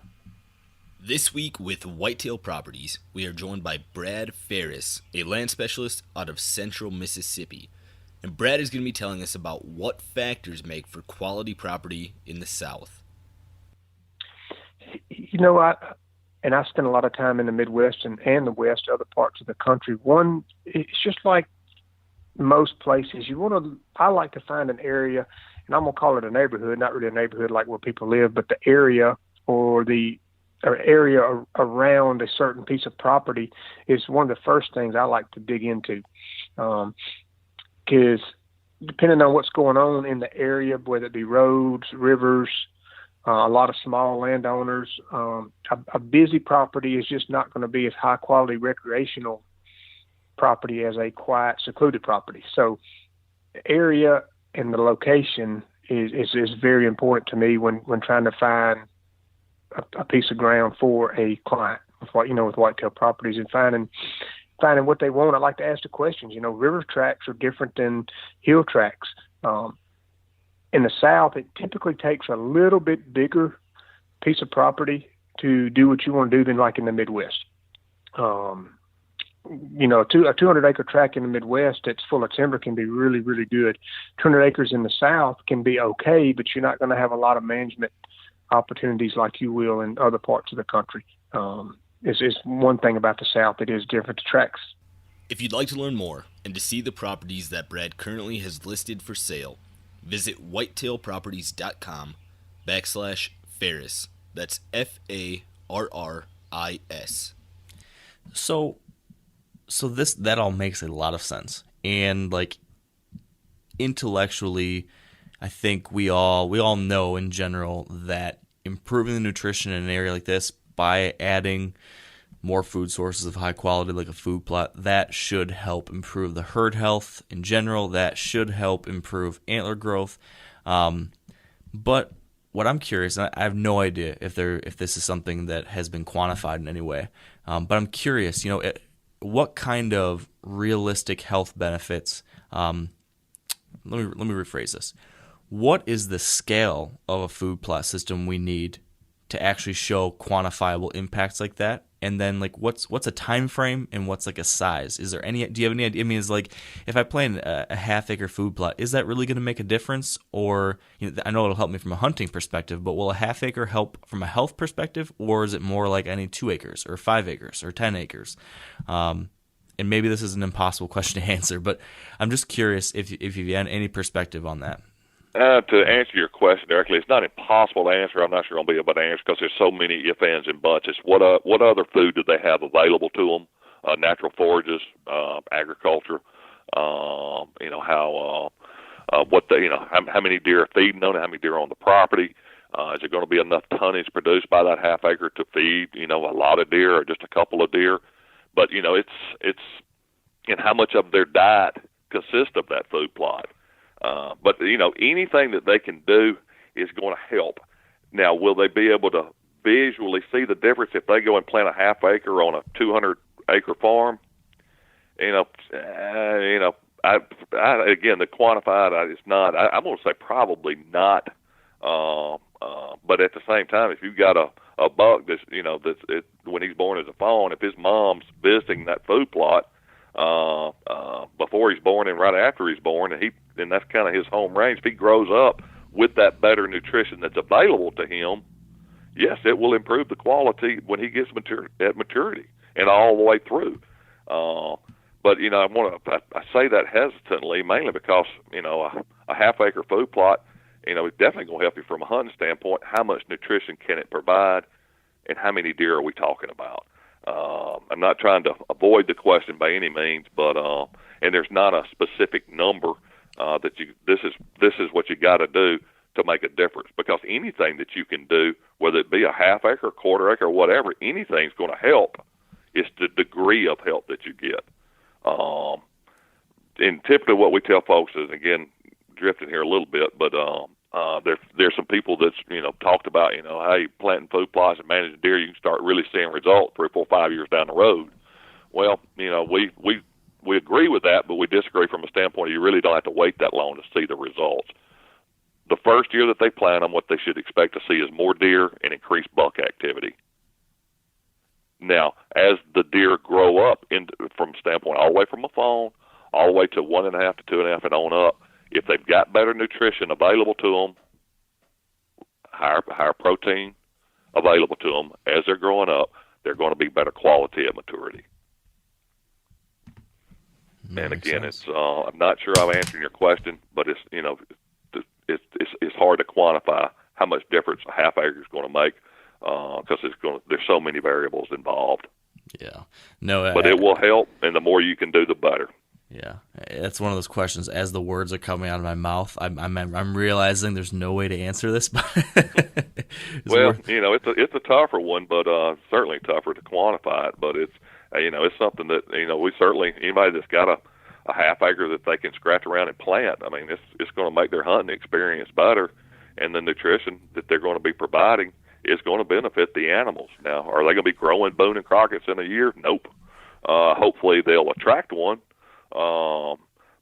This week with Whitetail Properties, we are joined by Brad Ferris, a land specialist out of central Mississippi. And Brad is going to be telling us about what factors make for quality property in the South. You know, I spend a lot of time in the Midwest and the West, other parts of the country. One, it's just like most places. I like to find an area, and I'm going to call it a neighborhood, not really a neighborhood like where people live, but the area or area around a certain piece of property is one of the first things I like to dig into. Because depending on what's going on in the area, whether it be roads, rivers, a lot of small landowners, a busy property is just not going to be as high quality recreational property as a quiet, secluded property. So the area and the location is very important to me when trying to find a piece of ground for a client with Whitetail Properties and finding what they want. I like to ask the questions. River tracts are different than hill tracts. In the South, it typically takes a little bit bigger piece of property to do what you want to do than like in the Midwest. A 200-acre tract in the Midwest that's full of timber can be really, really good. 200 acres in the South can be okay, but you're not going to have a lot of management opportunities like you will in other parts of the country. Is one thing about the South. It is different tracts. If you'd like to learn more and to see the properties that Brad currently has listed for sale, visit whitetailproperties.com/Ferris. That's FARRIS. So that all makes a lot of sense. And like intellectually, I think we all know in general that improving the nutrition in an area like this by adding more food sources of high quality like a food plot, that should help improve the herd health in general. That should help improve antler growth. But what I'm curious, and I have no idea if this is something that has been quantified in any way, but I'm curious, what kind of realistic health benefits, let me rephrase this. What is the scale of a food plot system we need to actually show quantifiable impacts like that? And then like what's a time frame and what's like a size? Do you have any idea? I mean, it's like if I plan a half-acre food plot, is that really going to make a difference? Or I know it'll help me from a hunting perspective, but will a half-acre help from a health perspective? Or is it more like I need 2 acres or 5 acres or 10 acres? And maybe this is an impossible question to answer, but I'm just curious if you've had any perspective on that. To answer your question directly, it's not impossible to answer. I'm not sure I'm going to be able to answer because there's so many ifs, ands, and buts. It's what other food do they have available to them? Natural forages, agriculture. How many deer are feeding on it? How many deer are on the property? Is there going to be enough tonnage produced by that half acre to feed a lot of deer or just a couple of deer? But it's and how much of their diet consists of that food plot. But anything that they can do is going to help. Now, will they be able to visually see the difference if they go and plant a half acre on a 200-acre farm? Again, the quantified, it's not. I'm going to say probably not. But at the same time, if you've got a buck that's when he's born as a fawn, if his mom's visiting that food plot before he's born and right after he's born, and that's kind of his home range. If he grows up with that better nutrition that's available to him, yes, it will improve the quality when he gets at maturity and all the way through. But I say that hesitantly, mainly because a half acre food plot, it's definitely going to help you from a hunting standpoint. How much nutrition can it provide, and how many deer are we talking about? I'm not trying to avoid the question by any means, but and there's not a specific number this is what you got to do to make a difference. Because anything that you can do, whether it be a half acre, quarter acre, whatever, anything's going to help. It's the degree of help that you get. And typically, what we tell folks is, again, drifting here a little bit, but there's some people that's talked about hey, planting food plots and managing deer, you can start really seeing results 3, 4, 5 years down the road. Well, we we agree with that, but we disagree from a standpoint of you really don't have to wait that long to see the results. The first year that they plant them, what they should expect to see is more deer and increased buck activity. Now, as the deer grow up from a standpoint all the way from a fawn, all the way to 1.5 to 2.5 and on up, if they've got better nutrition available to them, higher protein available to them as they're growing up, they're going to be better quality at maturity. And again, it's I'm not sure I'm answering your question, but it's it's hard to quantify how much difference a half acre is going to make because there's so many variables involved. Yeah, no, but it will help, and the more you can do, the better. Yeah, it's one of those questions. As the words are coming out of my mouth, I'm realizing there's no way to answer this. Well, it's a tougher one, but certainly tougher to quantify it. But it's it's something that we certainly, anybody that's got a half acre that they can scratch around and plant, I mean, it's going to make their hunting experience better, and the nutrition that they're going to be providing is going to benefit the animals. Now, are they going to be growing Boone and Crockett's in a year? Nope. Hopefully, they'll attract one.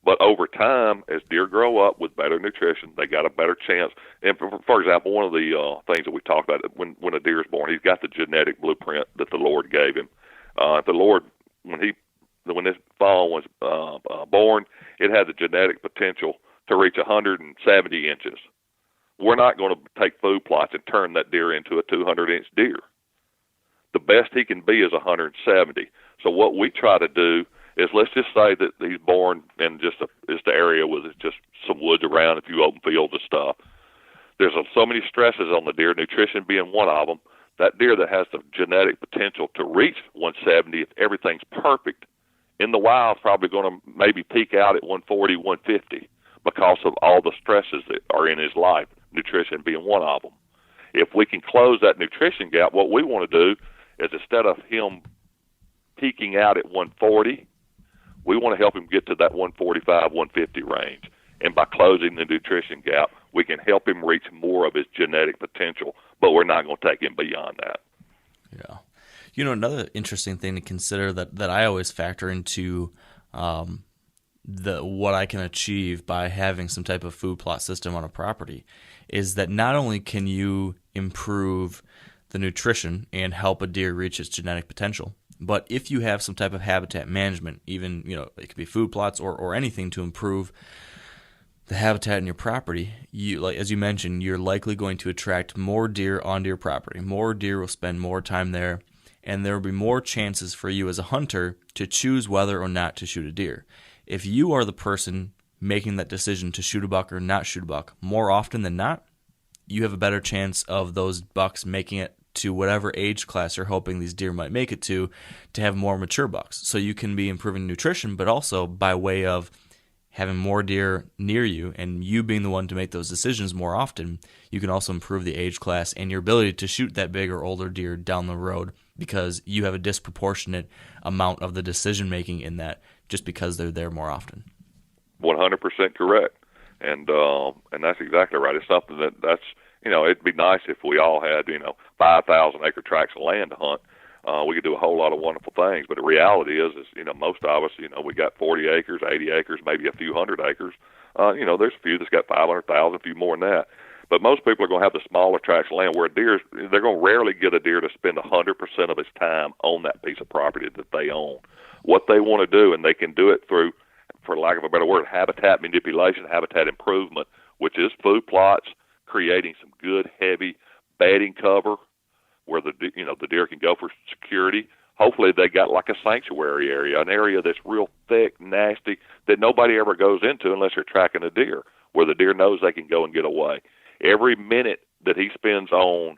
But over time, as deer grow up with better nutrition, they got a better chance. And for example, one of the things that we talked about, when a deer is born, he's got the genetic blueprint that the Lord gave him. The Lord, when this fawn was born, it had the genetic potential to reach 170 inches. We're not going to take food plots and turn that deer into a 200-inch deer. The best he can be is 170. So what we try to do is, let's just say that he's born in just the area with just some woods around, a few open fields and stuff. There's so many stresses on the deer, nutrition being one of them. That deer that has the genetic potential to reach 170, if everything's perfect, in the wild, is probably going to maybe peak out at 140, 150 because of all the stresses that are in his life, nutrition being one of them. If we can close that nutrition gap, what we want to do is, instead of him peaking out at 140, we want to help him get to that 145, 150 range. And by closing the nutrition gap, we can help him reach more of his genetic potential, but we're not going to take him beyond that. Yeah. Another interesting thing to consider that I always factor into what I can achieve by having some type of food plot system on a property is that not only can you improve the nutrition and help a deer reach its genetic potential, but if you have some type of habitat management, even, it could be food plots or anything to improve the habitat in your property, as you mentioned, you're likely going to attract more deer onto your property. More deer will spend more time there, and there will be more chances for you as a hunter to choose whether or not to shoot a deer. If you are the person making that decision to shoot a buck or not shoot a buck, more often than not, you have a better chance of those bucks making it to whatever age class you're hoping these deer might make it to have more mature bucks. So you can be improving nutrition, but also by way of having more deer near you and you being the one to make those decisions more often, you can also improve the age class and your ability to shoot that big or older deer down the road because you have a disproportionate amount of the decision making in that just because they're there more often. 100% correct. And that's exactly right. It's something that's it'd be nice if we all had, 5,000 acre tracts of land to hunt. We could do a whole lot of wonderful things, but the reality is most of us, we got 40 acres, 80 acres, maybe a few hundred acres. There's a few that's got 500,000, a few more than that. But most people are going to have the smaller tracts of land where they're going to rarely get a deer to spend 100% of his time on that piece of property that they own. What they want to do, and they can do it through, for lack of a better word, habitat manipulation, habitat improvement, which is food plots, creating some good, heavy bedding cover where the deer can go for security. Hopefully they got like a sanctuary area, an area that's real thick, nasty, that nobody ever goes into unless they're tracking a deer, where the deer knows they can go and get away. Every minute that he spends on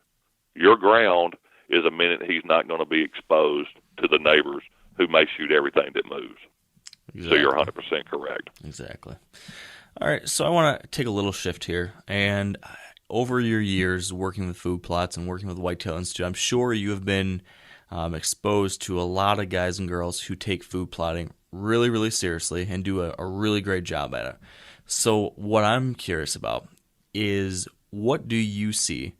your ground is a minute he's not going to be exposed to the neighbors who may shoot everything that moves. Exactly. So you're 100% correct. Exactly. All right, so I want to take a little shift here, and over your years working with food plots and working with Whitetail Institute, I'm sure you have been exposed to a lot of guys and girls who take food plotting really, really seriously and do a really great job at it. So what I'm curious about is, what do you see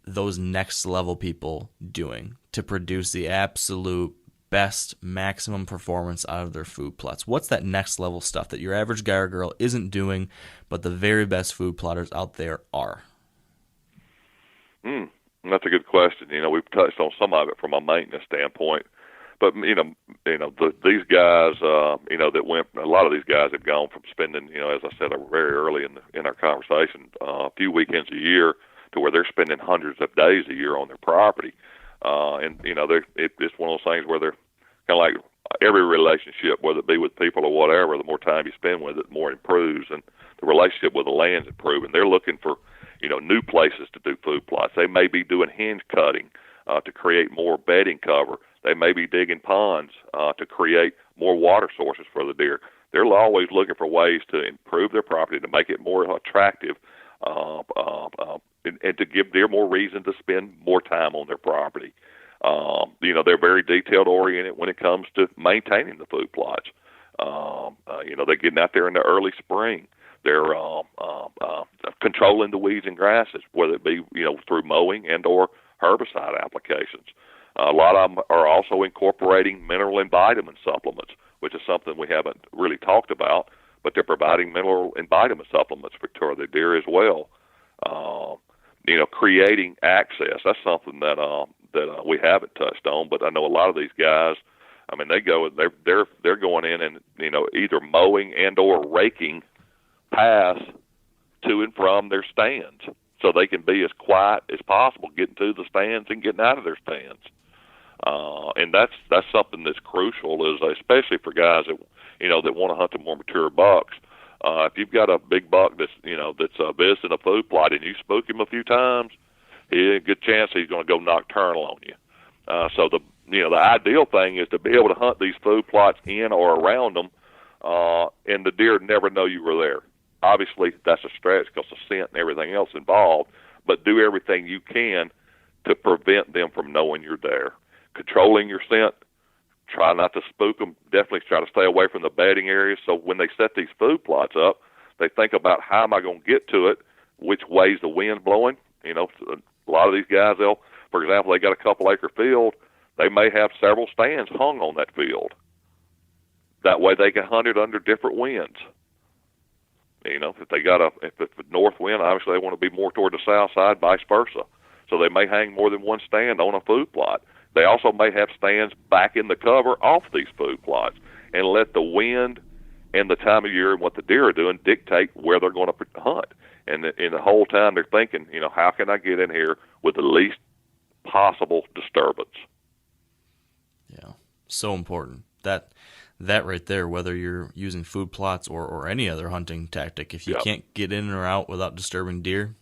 those next level people doing to produce the absolute best maximum performance out of their food plots? What's that next level stuff that your average guy or girl isn't doing, but the very best food plotters out there are? That's a good question. We've touched on some of it from a maintenance standpoint, but these guys, that went. A lot of these guys have gone from spending, as I said, very early in our conversation, a few weekends a year to where they're spending hundreds of days a year on their property. It's one of those things where they're kind of like every relationship, whether it be with people or whatever. The more time you spend with it, the more it improves, and the relationship with the land's improving. They're looking for new places to do food plots. They may be doing hinge cutting to create more bedding cover. They may be digging ponds to create more water sources for the deer. They're always looking for ways to improve their property, to make it more attractive, and to give deer more reason to spend more time on their property. They're very detailed oriented when it comes to maintaining the food plots. They're getting out there in the early spring. They're controlling the weeds and grasses, whether it be through mowing and or herbicide applications. A lot of them are also incorporating mineral and vitamin supplements, which is something we haven't really talked about, but they're providing mineral and vitamin supplements for the deer as well. Creating access, that's something that we haven't touched on, but I know a lot of these guys, they're going in and either mowing and or raking paths to and from their stands, so they can be as quiet as possible getting to the stands and getting out of their stands. And that's something that's crucial, is especially for guys that that want to hunt the more mature bucks. If you've got a big buck that's visiting a food plot and you spook him a few times, a good chance he's going to go nocturnal on you. So the ideal thing is to be able to hunt these food plots in or around them, and the deer never know you were there. Obviously, that's a stretch because of scent and everything else involved, but do everything you can to prevent them from knowing you're there. Controlling your scent, try not to spook them. Definitely try to stay away from the bedding areas. So when they set these food plots up, they think about, how am I going to get to it? Which way's the wind blowing? A lot of these guys, for example, they got a couple acre field. They may have several stands hung on that field. That way they can hunt it under different winds. If they got if it's a north wind, obviously they want to be more toward the south side, vice versa. So they may hang more than one stand on a food plot. They also may have stands back in the cover off these food plots, and let the wind and the time of year and what the deer are doing dictate where they're going to hunt. And the whole time they're thinking, how can I get in here with the least possible disturbance? Yeah, so important. That right there, whether you're using food plots or any other hunting tactic, if you can't get in or out without disturbing deer,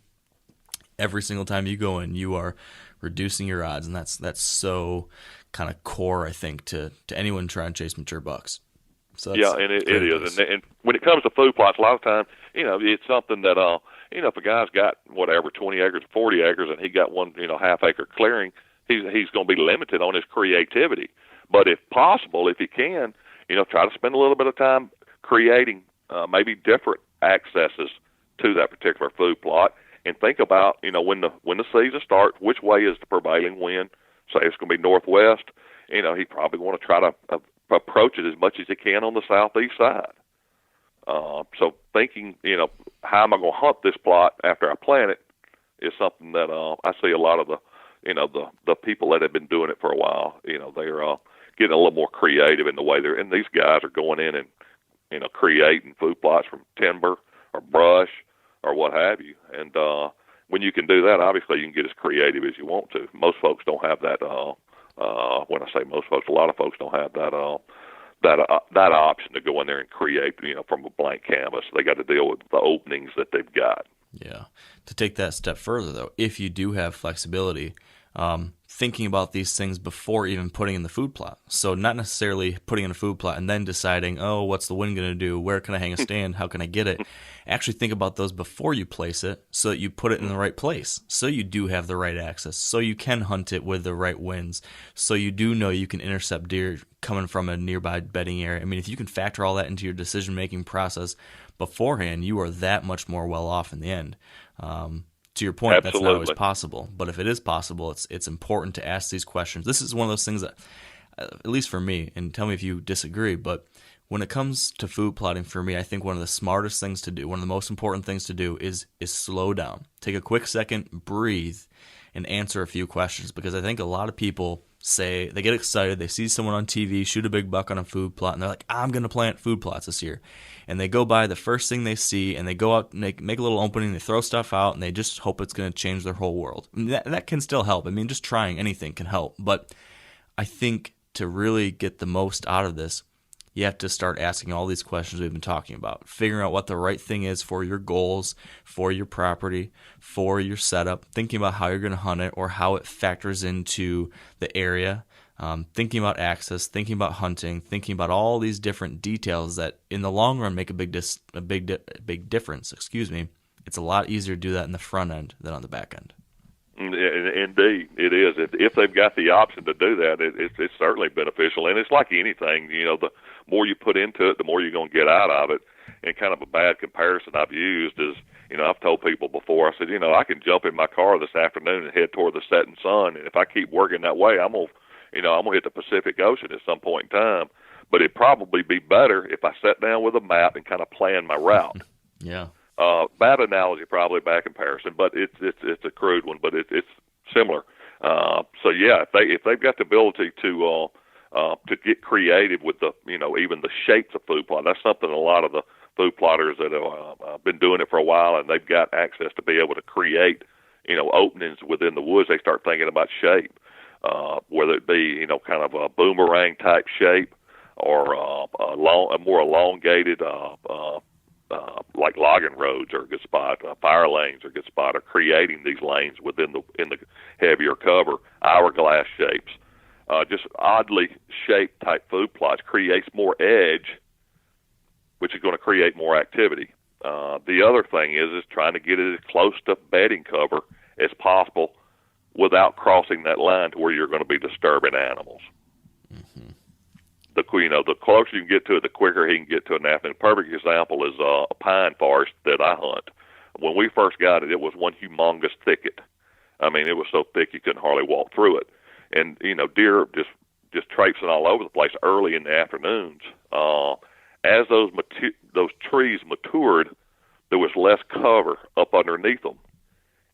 every single time you go in, you are reducing your odds, and that's so kind of core, I think, to anyone trying to chase mature bucks. So and it is. And when it comes to food plots, a lot of times, it's something that, if a guy's got 20 acres, 40 acres, and he got one, half acre clearing, he's going to be limited on his creativity. But if possible, if he can, try to spend a little bit of time creating maybe different accesses to that particular food plot, and think about, when the season starts, which way is the prevailing wind? Say it's going to be northwest. He probably want to try to approach it as much as he can on the southeast side. So thinking, how am I going to hunt this plot after I plant it, is something that I see a lot of the people that have been doing it for a while. They're getting a little more creative in the way and these guys are going in and creating food plots from timber or brush or what have you. And when you can do that, obviously you can get as creative as you want to. Most folks don't have that. When I say most folks, a lot of folks don't have that option to go in there and create, from a blank canvas. They got to deal with the openings that they've got. Yeah. To take that step further, though, if you do have flexibility, thinking about these things before even putting in the food plot. So not necessarily putting in a food plot and then deciding, what's the wind going to do? Where can I hang a stand? How can I get it? Actually think about those before you place it, so that you put it in the right place, so you do have the right access, so you can hunt it with the right winds, so you do know you can intercept deer coming from a nearby bedding area. I mean, if you can factor all that into your decision-making process beforehand, you are that much more well off in the end. To your point, Absolutely. That's not always possible. But if it is possible, it's important to ask these questions. This is one of those things that at least for me, and tell me if you disagree, but when it comes to food plotting, for me, I think one of the smartest things to do, one of the most important things to do is slow down. Take a quick second, breathe, and answer a few questions, because I think a lot of people say, they get excited, they see someone on TV shoot a big buck on a food plot, and they're like, I'm going to plant food plots this year. And they go by the first thing they see, and they go out and make a little opening, they throw stuff out, and they just hope it's going to change their whole world. I mean, that can still help. I mean, just trying anything can help. But I think to really get the most out of this, you have to start asking all these questions we've been talking about, figuring out what the right thing is for your goals, for your property, for your setup, thinking about how you're going to hunt it or how it factors into the area, thinking about access, thinking about hunting, thinking about all these different details that in the long run make a big difference. It's a lot easier to do that in the front end than on the back end. Indeed, it is. If they've got the option to do that, it's certainly beneficial. And it's like anything, the more you put into it, the more you're going to get out of it. And kind of a bad comparison I've used is, I've told people before, I said, I can jump in my car this afternoon and head toward the setting sun. And if I keep working that way, I'm going to hit the Pacific Ocean at some point in time. But it'd probably be better if I sat down with a map and kind of planned my route. Yeah. Bad analogy, probably bad comparison, but it's a crude one, but it's similar. So yeah, if they've got the ability to get creative with the even the shapes of food plot, that's something a lot of the food plotters that have been doing it for a while, and they've got access to be able to create openings within the woods. They start thinking about shape, whether it be kind of a boomerang type shape or a more elongated. Like logging roads are a good spot, fire lanes are a good spot, or creating these lanes in the heavier cover, hourglass shapes, just oddly shaped type food plots creates more edge, which is going to create more activity. The other thing is trying to get it as close to bedding cover as possible without crossing that line to where you're going to be disturbing animals. Mm-hmm. The closer you can get to it, the quicker he can get to an animal. A perfect example is a pine forest that I hunt. When we first got it, it was one humongous thicket. I mean, it was so thick you couldn't hardly walk through it. And deer just traipsing all over the place early in the afternoons. As those trees matured, there was less cover up underneath them.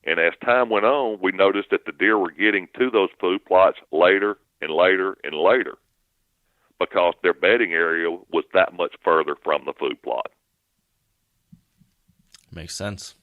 And as time went on, we noticed that the deer were getting to those food plots later and later and later, because their bedding area was that much further from the food plot. Makes sense.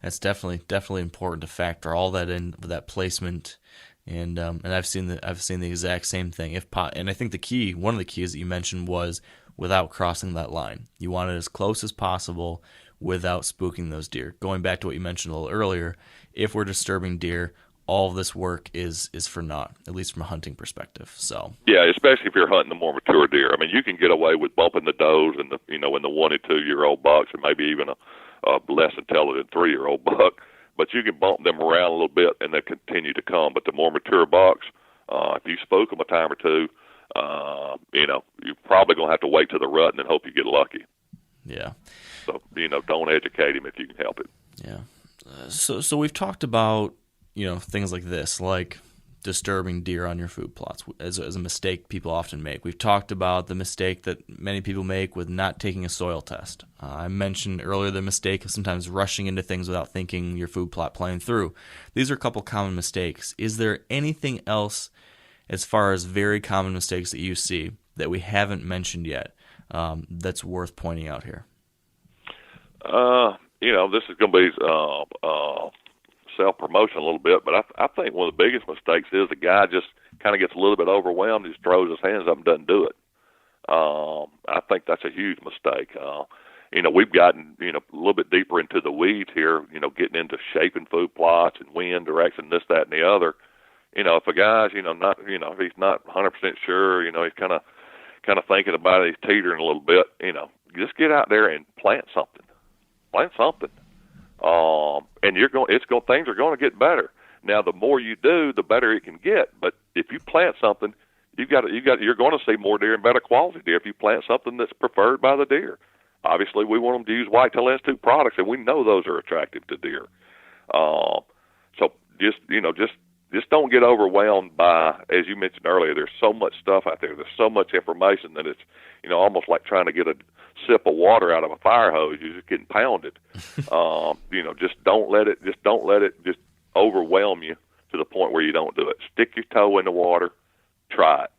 That's definitely important to factor all that in with that placement, and I've seen the exact same thing. And I think one of the keys that you mentioned was without crossing that line. You want it as close as possible without spooking those deer. Going back to what you mentioned a little earlier, if we're disturbing deer, all of this work is for naught, at least from a hunting perspective. So yeah, especially if you're hunting the more mature deer. I mean, you can get away with bumping the does and the and the 1 and 2 year old bucks, or maybe even a less intelligent 3-year-old buck, but you can bump them around a little bit and they continue to come. But the more mature bucks, if you spook them a time or two, you're probably going to have to wait to the rut and then hope you get lucky. Yeah. So don't educate him if you can help it. Yeah. So we've talked about things like this, like disturbing deer on your food plots as a mistake people often make. We've talked about the mistake that many people make with not taking a soil test. I mentioned earlier the mistake of sometimes rushing into things without thinking your food plot plan through. These are a couple common mistakes. Is there anything else as far as very common mistakes that you see that we haven't mentioned yet that's worth pointing out here? This is going to be self-promotion a little bit, but I think one of the biggest mistakes is the guy just kind of gets a little bit overwhelmed, just throws his hands up and doesn't do it. I think that's a huge mistake. We've gotten, a little bit deeper into the weeds here, getting into shaping food plots and wind direction, this, that, and the other. If a guy's, not, if he's not 100% sure, he's kind of thinking about it, he's teetering a little bit, just get out there and plant something. Plant something. And things are going to get better. Now, the more you do, the better it can get. But if you plant something, you're going to see more deer and better quality deer if you plant something that's preferred by the deer. Obviously, we want them to use Whitetail Institute products, and we know those are attractive to deer. So just just don't get overwhelmed by, as you mentioned earlier, there's so much stuff out there. There's so much information that it's, almost like trying to get a sip of water out of a fire hose. You're just getting pounded. Just don't let it just overwhelm you to the point where you don't do it. Stick your toe in the water, try it.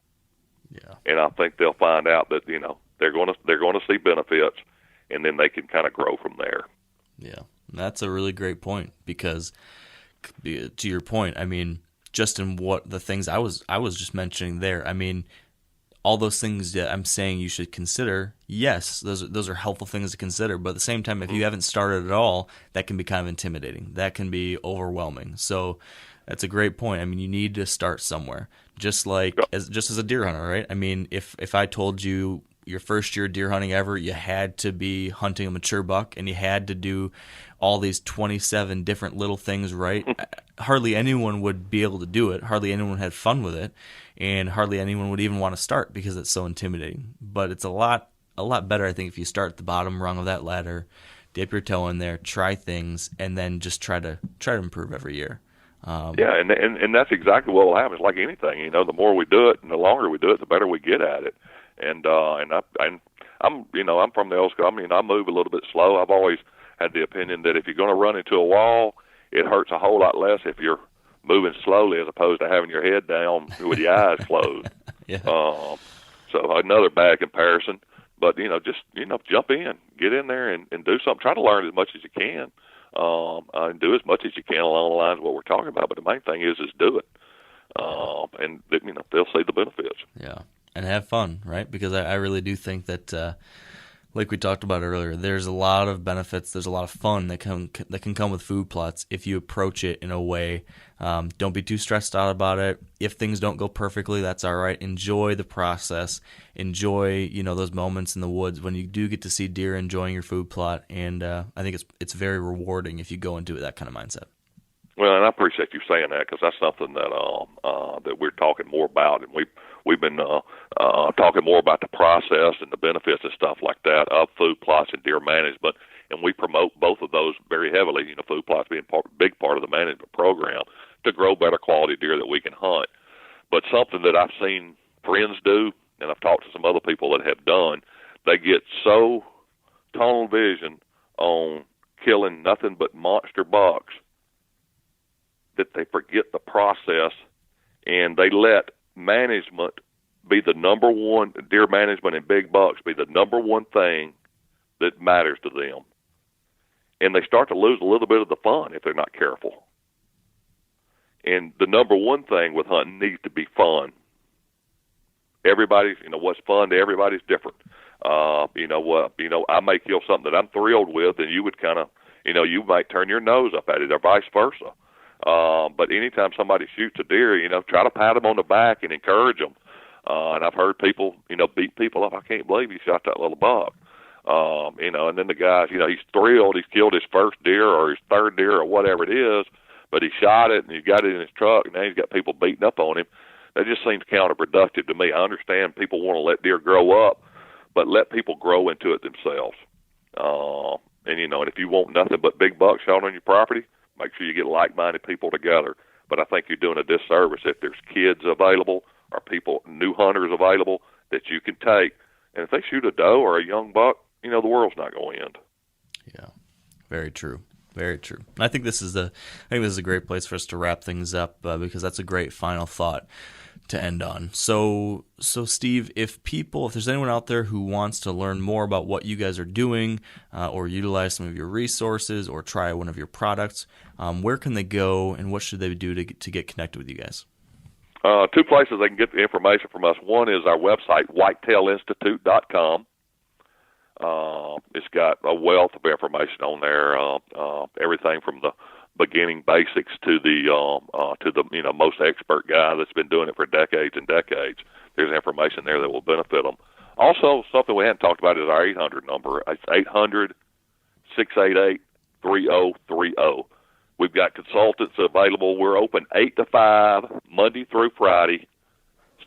Yeah. And I think they'll find out that, they're going to see benefits, and then they can kind of grow from there. Yeah. That's a really great point, because to your point, I mean, just in what the things I was just mentioning there, I mean, all those things that I'm saying you should consider, yes, those are helpful things to consider. But at the same time, if you haven't started at all, that can be kind of intimidating. That can be overwhelming. So that's a great point. I mean, you need to start somewhere. Just like as a deer hunter, right? I mean, if I told you your first year deer hunting ever, you had to be hunting a mature buck and you had to do all these 27 different little things right, hardly anyone would be able to do it. Hardly anyone had fun with it, and hardly anyone would even want to start because it's so intimidating. But it's a lot better, I think, if you start at the bottom rung of that ladder, dip your toe in there, try things, and then just try to improve every year. And that's exactly what will happen. It's like anything, the more we do it and the longer we do it, the better we get at it. And I'm from the old school. I mean, I move a little bit slow. I've always had the opinion that if you're going to run into a wall, it hurts a whole lot less if you're moving slowly as opposed to having your head down with your eyes closed. Yeah. So another bad comparison. But, just jump in, get in there and do something. Try to learn as much as you can. And do as much as you can along the lines of what we're talking about. But the main thing is do it. And, they'll see the benefits. Yeah. And have fun, right? Because I really do think that, like we talked about earlier, there's a lot of benefits. There's a lot of fun that can come with food plots if you approach it in a way. Don't be too stressed out about it. If things don't go perfectly, that's all right. Enjoy the process. Enjoy, those moments in the woods when you do get to see deer enjoying your food plot. And I think it's very rewarding if you go into it that kind of mindset. Well, and I appreciate you saying that, because that's something that that we're talking more about, and we've been talking more about the process and the benefits and stuff like that of food plots and deer management, and we promote both of those very heavily. Food plots being a big part of the management program to grow better quality deer that we can hunt. But something that I've seen friends do, and I've talked to some other people that have done, they get so tunnel vision on killing nothing but monster bucks that they forget the process, and they let management be the number one, deer management and big bucks be the number one thing that matters to them. And they start to lose a little bit of the fun if they're not careful. And the number one thing with hunting needs to be fun. Everybody's, what's fun to everybody's different. I may kill something that I'm thrilled with, and you would kind of, you might turn your nose up at it, or vice versa. But anytime somebody shoots a deer, try to pat them on the back and encourage them. And I've heard people, beat people up. I can't believe he shot that little buck. And then the guy, he's thrilled. He's killed his first deer or his third deer or whatever it is, but he shot it and he got it in his truck, and now he's got people beating up on him. That just seems counterproductive to me. I understand people want to let deer grow up, but let people grow into it themselves. And if you want nothing but big bucks shot on your property, make sure you get like-minded people together. But I think you're doing a disservice if there's kids available or people, new hunters available that you can take. And if they shoot a doe or a young buck, the world's not going to end. Yeah, very true. Very true. I think this is a great place for us to wrap things up because that's a great final thought to end on. So Steve, if there's anyone out there who wants to learn more about what you guys are doing or utilize some of your resources or try one of your products, where can they go and what should they do to get connected with you guys? Two places they can get the information from us. One is our website, whitetailinstitute.com. It's got a wealth of information on there, everything from the beginning basics to the most expert guy that's been doing it for decades and decades. There's information there that will benefit them. Also, something we hadn't talked about is our 800 number. It's 800-688-3030. We've got consultants available. We're open 8 to 5 Monday through Friday.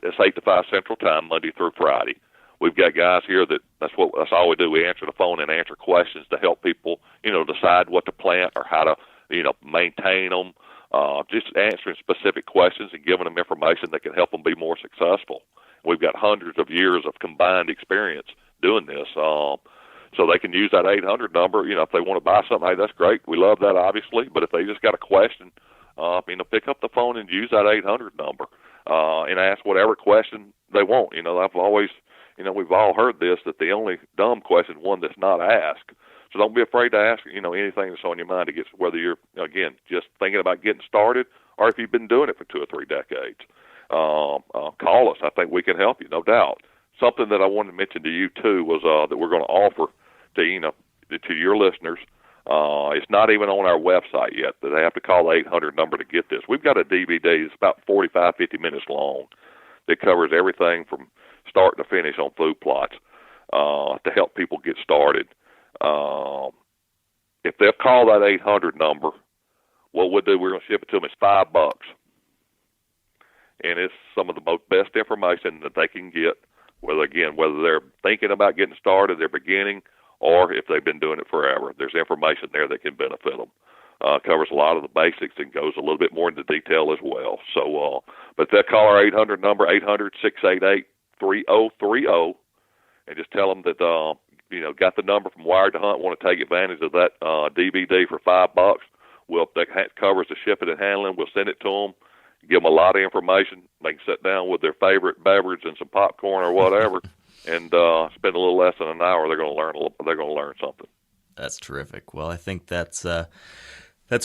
It's 8 to 5 Central Time, Monday through Friday. We've got guys here that's all we do. We answer the phone and answer questions to help people, decide what to plant or how to, maintain them, just answering specific questions and giving them information that can help them be more successful. We've got hundreds of years of combined experience doing this. So they can use that 800 number. If they want to buy something, hey, that's great. We love that, obviously. But if they just got a question, pick up the phone and use that 800 number and ask whatever question they want. I've always, we've all heard this, that the only dumb question is one that's not asked. So don't be afraid to ask, anything that's on your mind, to get, whether you're, again, just thinking about getting started or if you've been doing it for 2 or 3 decades. Call us. I think we can help you, no doubt. Something that I wanted to mention to you, too, was that we're going to offer to your listeners. It's not even on our website yet. They have to call the 800 number to get this. We've got a DVD that's about 45, 50 minutes long that covers everything from start to finish on food plots to help people get started. If they'll call that 800 number, what we'll do, we're going to ship it to them. It's $5. And it's some of the best information that they can get, whether they're thinking about getting started, they're beginning, or if they've been doing it forever. There's information there that can benefit them. Covers a lot of the basics and goes a little bit more into detail as well. So, but if they'll call our 800 number, 800-688-3030, and just tell them that, got the number from Wired to Hunt, want to take advantage of that DVD for $5. That covers the shipping and handling. We'll send it to them. Give them a lot of information. They can sit down with their favorite beverage and some popcorn or whatever, and spend a little less than an hour. They're going to learn something. That's terrific. Well, I think that's a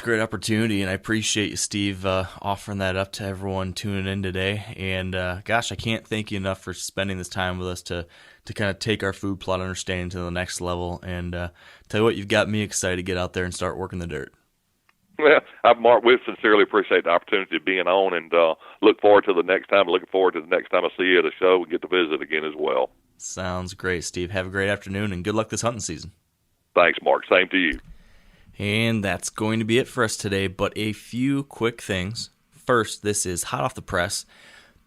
great opportunity, and I appreciate you, Steve, offering that up to everyone tuning in today. And gosh, I can't thank you enough for spending this time with us to kind of take our food plot understanding to the next level. And tell you what, you've got me excited to get out there and start working the dirt. Well, Mark, we sincerely appreciate the opportunity of being on, and look forward to the next time. Looking forward to the next time I see you at a show and get to visit again as well. Sounds great, Steve. Have a great afternoon, and good luck this hunting season. Thanks, Mark. Same to you. And that's going to be it for us today, but a few quick things. First, this is hot off the press,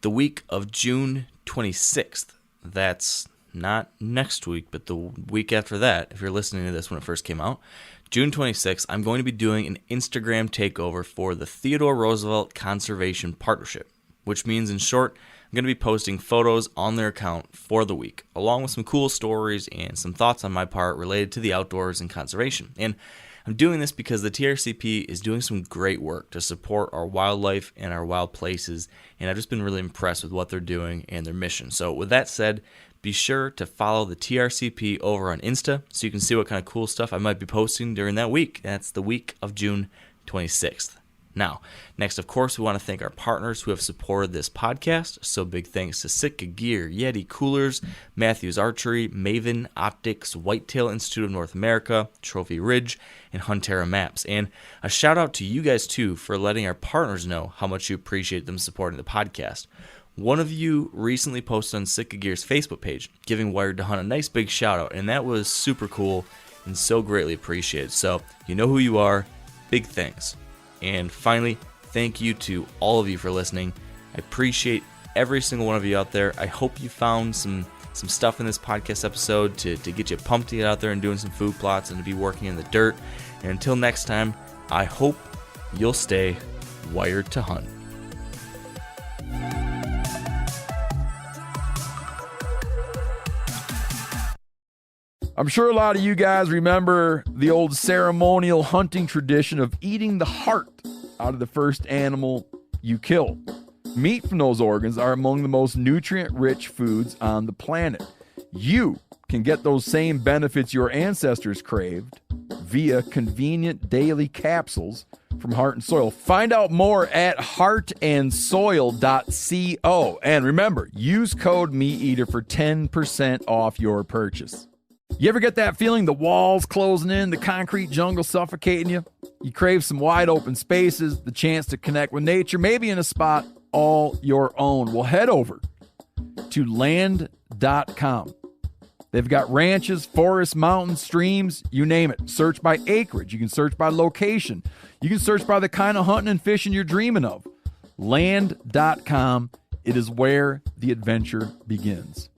the week of June 26th. That's not next week, but the week after that, if you're listening to this when it first came out. June 26th, I'm going to be doing an Instagram takeover for the Theodore Roosevelt Conservation Partnership, which means, in short, I'm going to be posting photos on their account for the week, along with some cool stories and some thoughts on my part related to the outdoors and conservation. And I'm doing this because the TRCP is doing some great work to support our wildlife and our wild places, and I've just been really impressed with what they're doing and their mission. So with that said, be sure to follow the TRCP over on Insta so you can see what kind of cool stuff I might be posting during that week. That's the week of June 26th. Now, next, of course, we want to thank our partners who have supported this podcast. So big thanks to Sitka Gear, Yeti Coolers, Matthews Archery, Maven Optics, Whitetail Institute of North America, Trophy Ridge, and Huntera Maps. And a shout out to you guys, too, for letting our partners know how much you appreciate them supporting the podcast. One of you recently posted on Sitka Gear's Facebook page, giving Wired to Hunt a nice big shout out, and that was super cool and so greatly appreciated. So, you know who you are. Big thanks. And finally, thank you to all of you for listening. I appreciate every single one of you out there. I hope you found some stuff in this podcast episode to get you pumped to get out there and doing some food plots and to be working in the dirt. And until next time, I hope you'll stay wired to hunt. I'm sure a lot of you guys remember the old ceremonial hunting tradition of eating the heart out of the first animal you kill. Meat from those organs are among the most nutrient-rich foods on the planet. You can get those same benefits your ancestors craved via convenient daily capsules from Heart and Soil. Find out more at heartandsoil.co. And remember, use code MeatEater for 10% off your purchase. You ever get that feeling the walls closing in, the concrete jungle suffocating you? You crave some wide open spaces, the chance to connect with nature, maybe in a spot all your own. Well, head over to land.com. They've got ranches, forests, mountains, streams, you name it. Search by acreage. You can search by location. You can search by the kind of hunting and fishing you're dreaming of. Land.com. It is where the adventure begins.